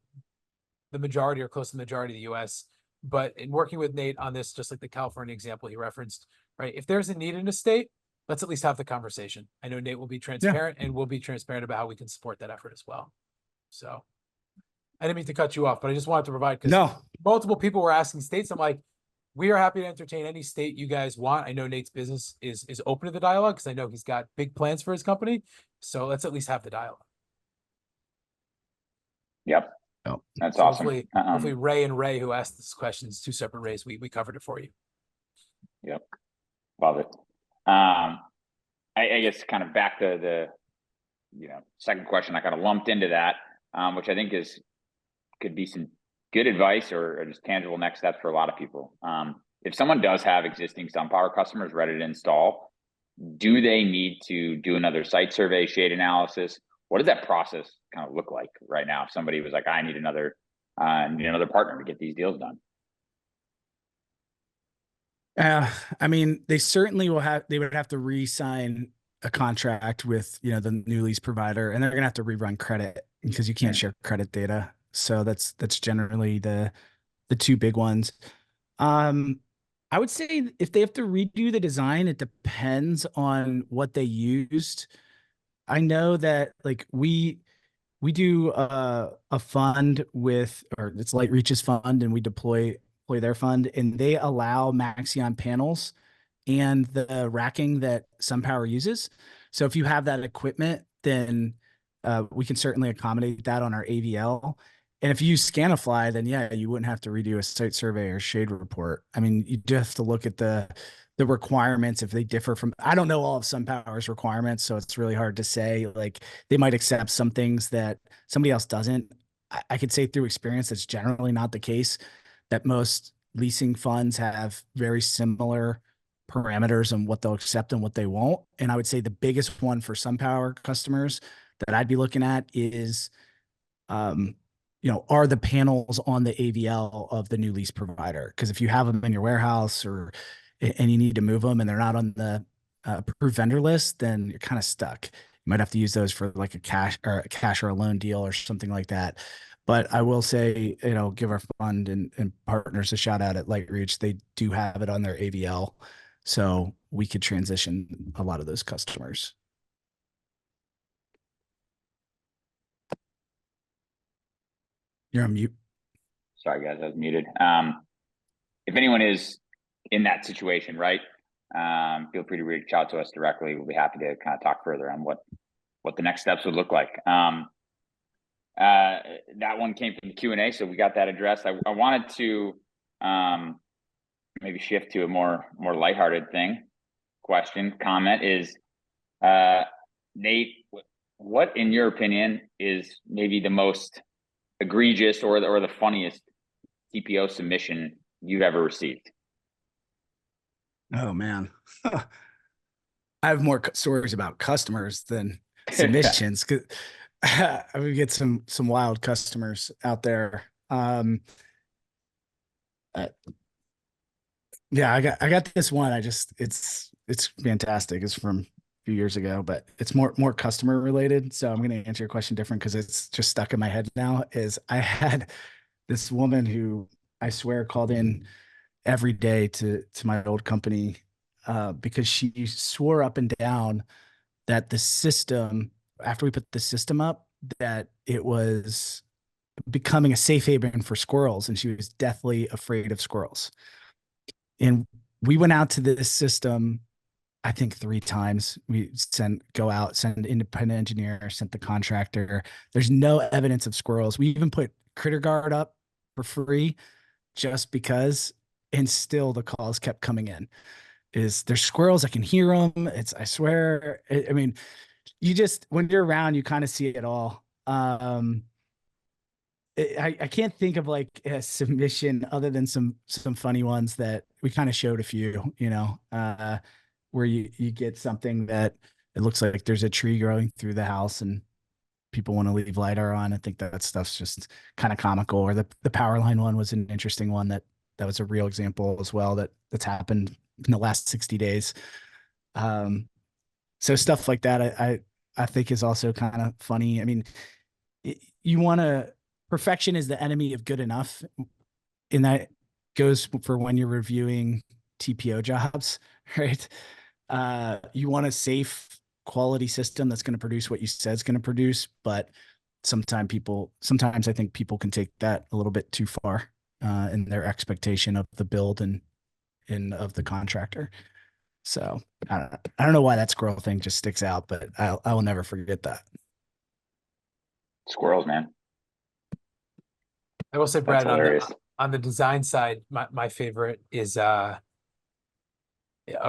the majority or close to the majority of the US. But in working with Nate on this, just like the California example he referenced, right? If there's a need in a state, let's at least have the conversation. I know Nate will be transparent and we'll be transparent about how we can support that effort as well. So I didn't mean to cut you off, but I just wanted to provide because multiple people were asking states. I'm like, we are happy to entertain any state you guys want. I know Nate's business is open to the dialogue because I know he's got big plans for his company. So let's at least have the dialogue. Yep. Oh, that's so awesome. Hopefully Ray and Ray, who asked this questions, 2 separate Rays, we covered it for you. Yep. Love it. I guess kind of back to the, second question I kind of lumped into that, which I think could be some good advice or just tangible next steps for a lot of people. If someone does have existing SunPower customers ready to install, do they need to do another site survey, shade analysis? What does that process kind of look like right now? If somebody was like, I need another partner to get these deals done. I mean, they certainly would have to re-sign a contract with, the new lease provider, and they're going to have to rerun credit because you can't share credit data. So that's generally the 2 big ones. I would say if they have to redo the design, it depends on what they used. I know that we do a fund or it's Light Reach's fund, and we deploy their fund, and they allow Maxion panels and the racking that SunPower uses. So if you have that equipment, then we can certainly accommodate that on our AVL. And if you use Scanifly, then yeah, you wouldn't have to redo a site survey or shade report. I mean, you just have to look at the requirements if they differ from. I don't know all of SunPower's requirements, so it's really hard to say. They might accept some things that somebody else doesn't. I could say through experience that's generally not the case. That most leasing funds have very similar parameters on what they'll accept and what they won't. And I would say the biggest one for SunPower customers that I'd be looking at is, are the panels on the AVL of the new lease provider? Because if you have them in your warehouse and you need to move them and they're not on the approved vendor list, then you're kind of stuck. You might have to use those for like a cash or a loan deal or something like that. But I will say, give our fund and partners a shout out at LightReach. They do have it on their AVL. So we could transition a lot of those customers. You're on mute. Sorry, guys, I was muted. If anyone is in that situation, right, feel free to reach out to us directly. We'll be happy to kind of talk further on what the next steps would look like. That one came from the Q&A, so we got that addressed. I wanted to maybe shift to a more lighthearted comment is, Nate, what in your opinion is maybe the most egregious or the funniest TPO submission you've ever received? Oh man. I have more stories about customers than submissions, because we get some wild customers out there. Yeah, I got this one. It's fantastic. It's from a few years ago, but it's more customer related. So I'm going to answer your question different because it's just stuck in my head now. Is I had this woman who I swear called in every day to my old company because she swore up and down that the system, after we put the system up, that it was becoming a safe haven for squirrels, and she was deathly afraid of squirrels. And we went out to this system, I think 3 times. We send independent engineer, sent the contractor. There's no evidence of squirrels. We even put Critter Guard up for free just because, and still the calls kept coming in. There's squirrels, I can hear them. I swear. I mean, when you're around, you kind of see it all. I can't think of like a submission other than some funny ones that we kind of showed a few, where you get something that it looks like there's a tree growing through the house and people want to leave LiDAR on. I think that stuff's just kind of comical. Or the power line one was an interesting one that was a real example as well that's happened in the last 60 days. So stuff like that, I think is also kind of funny. I mean, perfection is the enemy of good enough. And that goes for when you're reviewing TPO jobs, right? You want a safe quality system that's going to produce what you said it's going to produce. But sometimes I think people can take that a little bit too far in their expectation of the build and of the contractor. So I don't know why that squirrel thing just sticks out, but I will never forget that. Squirrels, man. I will say, Brad, on the design side, my favorite is a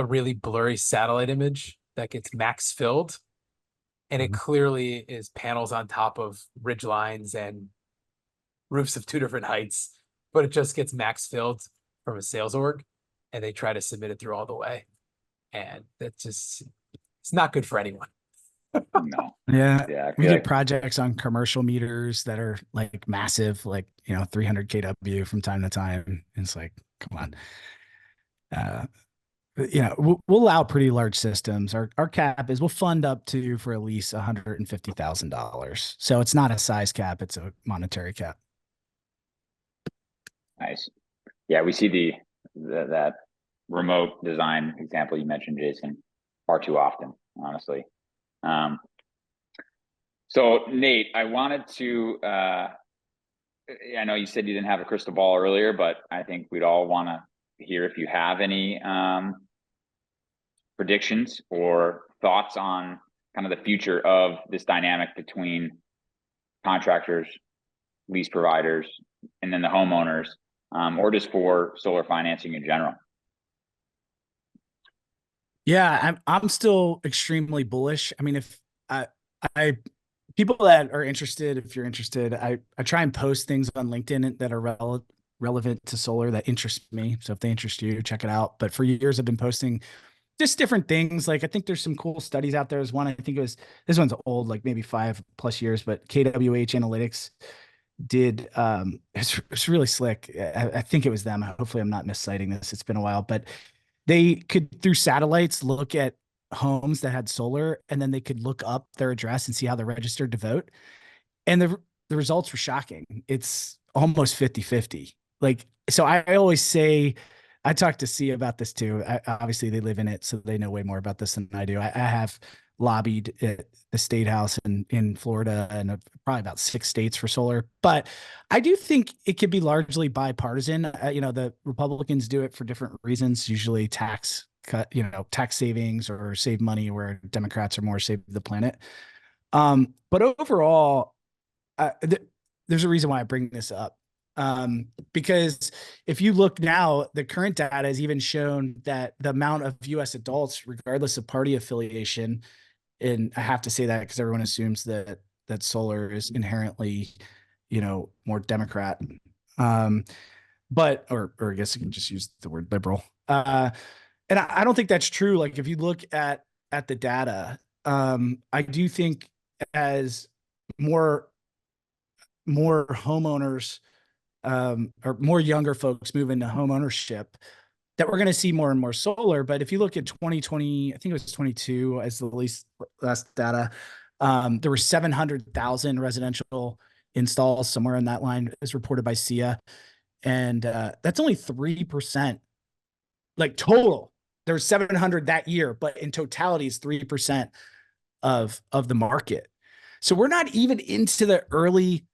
really blurry satellite image that gets max filled. And it clearly is panels on top of ridge lines and roofs of 2 different heights, but it just gets max filled from a sales org, and they try to submit it through all the way. And it's not good for anyone. No. Yeah. We get projects on commercial meters that are like massive, like, 300 kW from time to time. And it's like, come on. We'll allow pretty large systems. Our cap is we'll fund up to for at least $150,000. So it's not a size cap, it's a monetary cap. Nice. Yeah, we see that remote design example you mentioned, Jason, far too often, honestly. So Nate, I wanted to, I know you said you didn't have a crystal ball earlier, but I think we'd all want to hear if you have any predictions or thoughts on kind of the future of this dynamic between contractors, lease providers, and then the homeowners, or just for solar financing in general. Yeah, I'm still extremely bullish. I mean, if people that are interested, if you're interested, I try and post things on LinkedIn that are relevant to solar that interest me. So if they interest you, check it out. But for years, I've been posting just different things. Like I think there's some cool studies out there. There's one, I think it was, this one's old, like maybe 5+ years, but KWH Analytics did, it's really slick. I think it was them. Hopefully I'm not misciting this. It's been a while, but they could, through satellites, look at homes that had solar, and then they could look up their address and see how they're registered to vote. And the results were shocking. It's almost 50-50. Like, so I always say, I talked to Sia about this too. Obviously they live in it, so they know way more about this than I do. I have lobbied at the state house in Florida and probably about 6 states for solar, but I do think it could be largely bipartisan. The Republicans do it for different reasons, usually tax cut, tax savings or save money, where Democrats are more save the planet. But overall, there's a reason why I bring this up. Because if you look now, the current data has even shown that the amount of US adults, regardless of party affiliation, and I have to say that because everyone assumes that solar is inherently, more Democrat. But I guess you can just use the word liberal. And I don't think that's true. Like if you look at the data, I do think as more homeowners, or more younger folks move into home ownership, that we're going to see more and more solar. But if you look at 2020, I think it was 22 as the last data, there were 700,000 residential installs, somewhere in that line, as reported by SIA. And that's only 3%, like total. There's 700 that year, but in totality, it's 3% of the market. So we're not even into the early,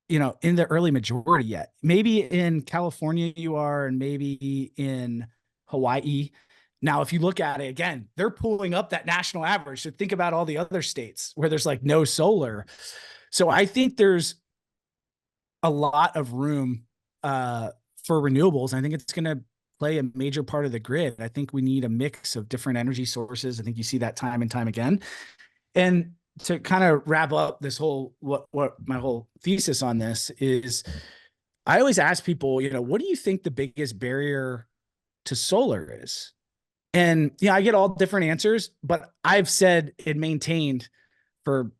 in the early majority yet. Maybe in California you are, and maybe in Hawaii. Now, if you look at it again, they're pulling up that national average. So think about all the other states where there's like no solar. So I think there's a lot of room for renewables. I think it's going to play a major part of the grid. I think we need a mix of different energy sources. I think you see that time and time again. And to kind of wrap up this whole, what my whole thesis on this is, I always ask people, what do you think the biggest barrier to solar is? And I get all different answers, but I've said and maintained for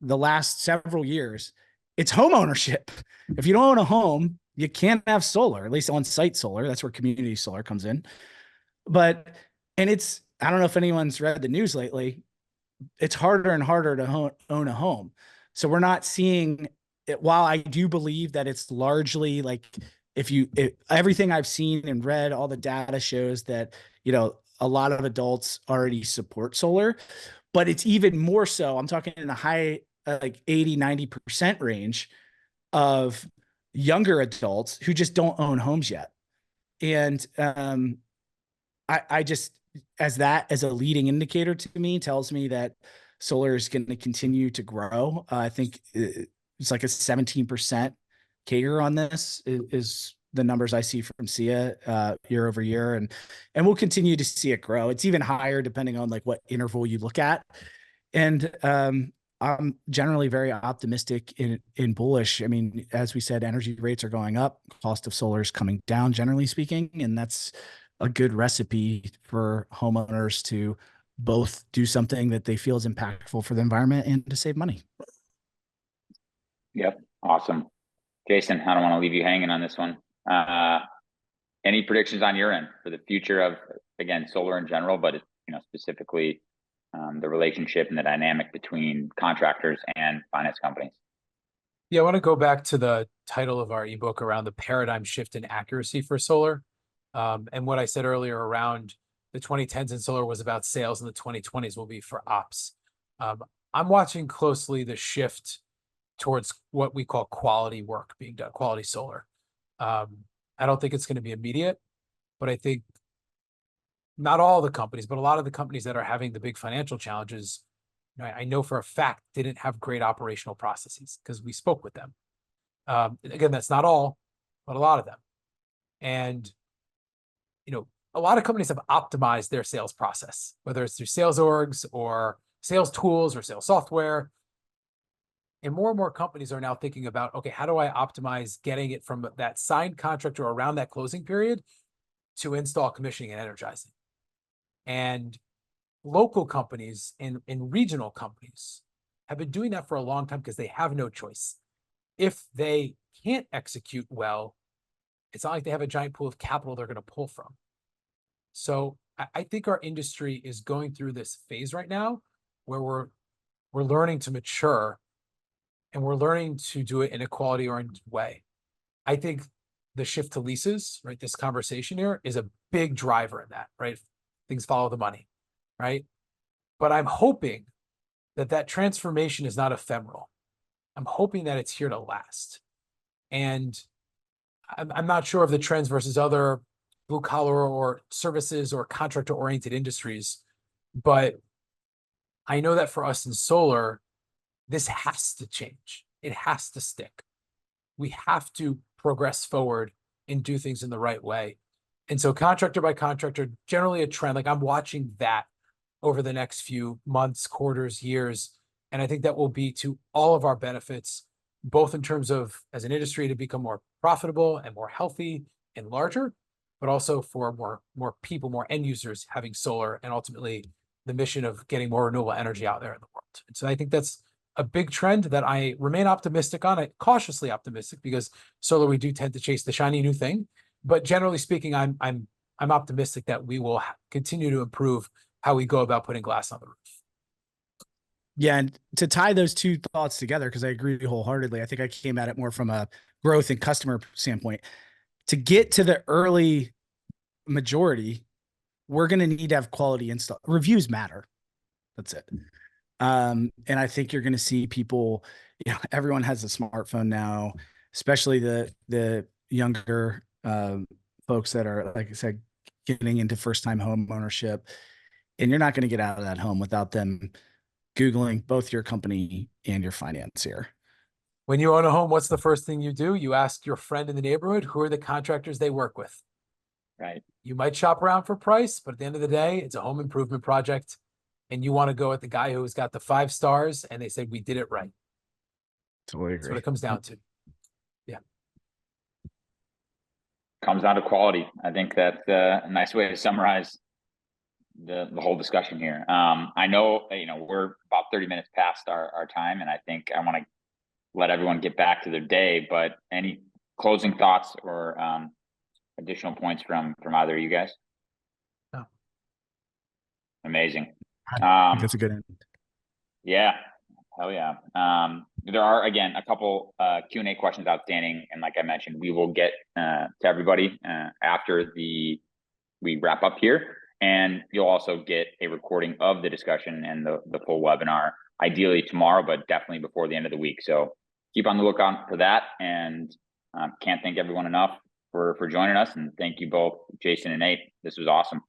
the last several years, it's home ownership. If you don't own a home, you can't have solar, at least on-site solar. That's where community solar comes in. And I don't know if anyone's read the news lately, it's harder and harder to own a home. So we're not seeing it. While I do believe that it's largely like, everything I've seen and read, all the data shows that, a lot of adults already support solar, but it's even more so. I'm talking in the high, like 80-90% range of younger adults who just don't own homes yet. And I just, as a leading indicator to me, tells me that solar is going to continue to grow. I think it's like a 17% CAGR on this is the numbers I see from SIA year over year, and we'll continue to see it grow. It's even higher depending on like what interval you look at. And I'm generally very optimistic in bullish. I mean, as we said, energy rates are going up, cost of solar is coming down, generally speaking, and that's a good recipe for homeowners to both do something that they feel is impactful for the environment and to save money. Yep. Awesome. Jason, I don't want to leave you hanging on this one. Any predictions on your end for the future of, again, solar in general, but specifically the relationship and the dynamic between contractors and finance companies? Yeah, I want to go back to the title of our ebook around the paradigm shift in accuracy for solar. And what I said earlier around the 2010s in solar was about sales, and the 2020s will be for ops. I'm watching closely the shift towards what we call quality work being done, quality solar. I don't think it's going to be immediate, but I think not all the companies, but a lot of the companies that are having the big financial challenges, I know for a fact didn't have great operational processes because we spoke with them. Again, that's not all, but a lot of them. And a lot of companies have optimized their sales process, whether it's through sales orgs or sales tools or sales software. And more companies are now thinking about, okay, how do I optimize getting it from that signed contract or around that closing period to install, commissioning, and energizing? And local companies and regional companies have been doing that for a long time because they have no choice. If they can't execute well, it's not like they have a giant pool of capital they're going to pull from. So I think our industry is going through this phase right now where we're learning to mature, and we're learning to do it in a quality-oriented way. I think the shift to leases, right, this conversation here is a big driver in that, right? Things follow the money, right? But I'm hoping that that transformation is not ephemeral. I'm hoping that it's here to last. And I'm not sure of the trends versus other blue collar or services or contractor oriented industries, but I know that for us in solar, this has to change. It has to stick. We have to progress forward and do things in the right way. And so contractor by contractor, generally a trend, like I'm watching that over the next few months, quarters, years. And I think that will be to all of our benefits, both in terms of as an industry to become more profitable and more healthy and larger, but also for more people, more end users having solar, and ultimately the mission of getting more renewable energy out there in the world. And so I think that's a big trend that I remain optimistic on. It cautiously optimistic, because solar, we do tend to chase the shiny new thing. But generally speaking, I'm optimistic that we will continue to improve how we go about putting glass on the roof. Yeah, and to tie those two thoughts together, because I agree wholeheartedly, I think I came at it more from a growth and customer standpoint. To get to the early majority, we're going to need to have quality install. Reviews matter. That's it. And I think you're going to see people, everyone has a smartphone now, especially the younger folks that are, like I said, getting into first-time home ownership. And you're not going to get out of that home without them Googling both your company and your financier. When you own a home, what's the first thing you do? You ask your friend in the neighborhood, who are the contractors they work with? Right. You might shop around for price, but at the end of the day, it's a home improvement project. And you want to go with the guy who's got the 5 stars and they said, we did it right. Totally agree. That's what it comes down to. Yeah. Comes down to quality. I think that's a nice way to summarize the whole discussion here. I know, we're about 30 minutes past our time, and I think I want to let everyone get back to their day, but any closing thoughts or additional points from either of you guys? No. Amazing. I think that's a good end. Yeah. Hell yeah. There are, again, a couple Q&A questions outstanding. And like I mentioned, we will get to everybody after we wrap up here. And you'll also get a recording of the discussion and the full webinar, ideally tomorrow, but definitely before the end of the week. So keep on the lookout for that. And can't thank everyone enough for joining us. And thank you both, Jason and Nate. This was awesome.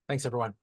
Thanks, everyone.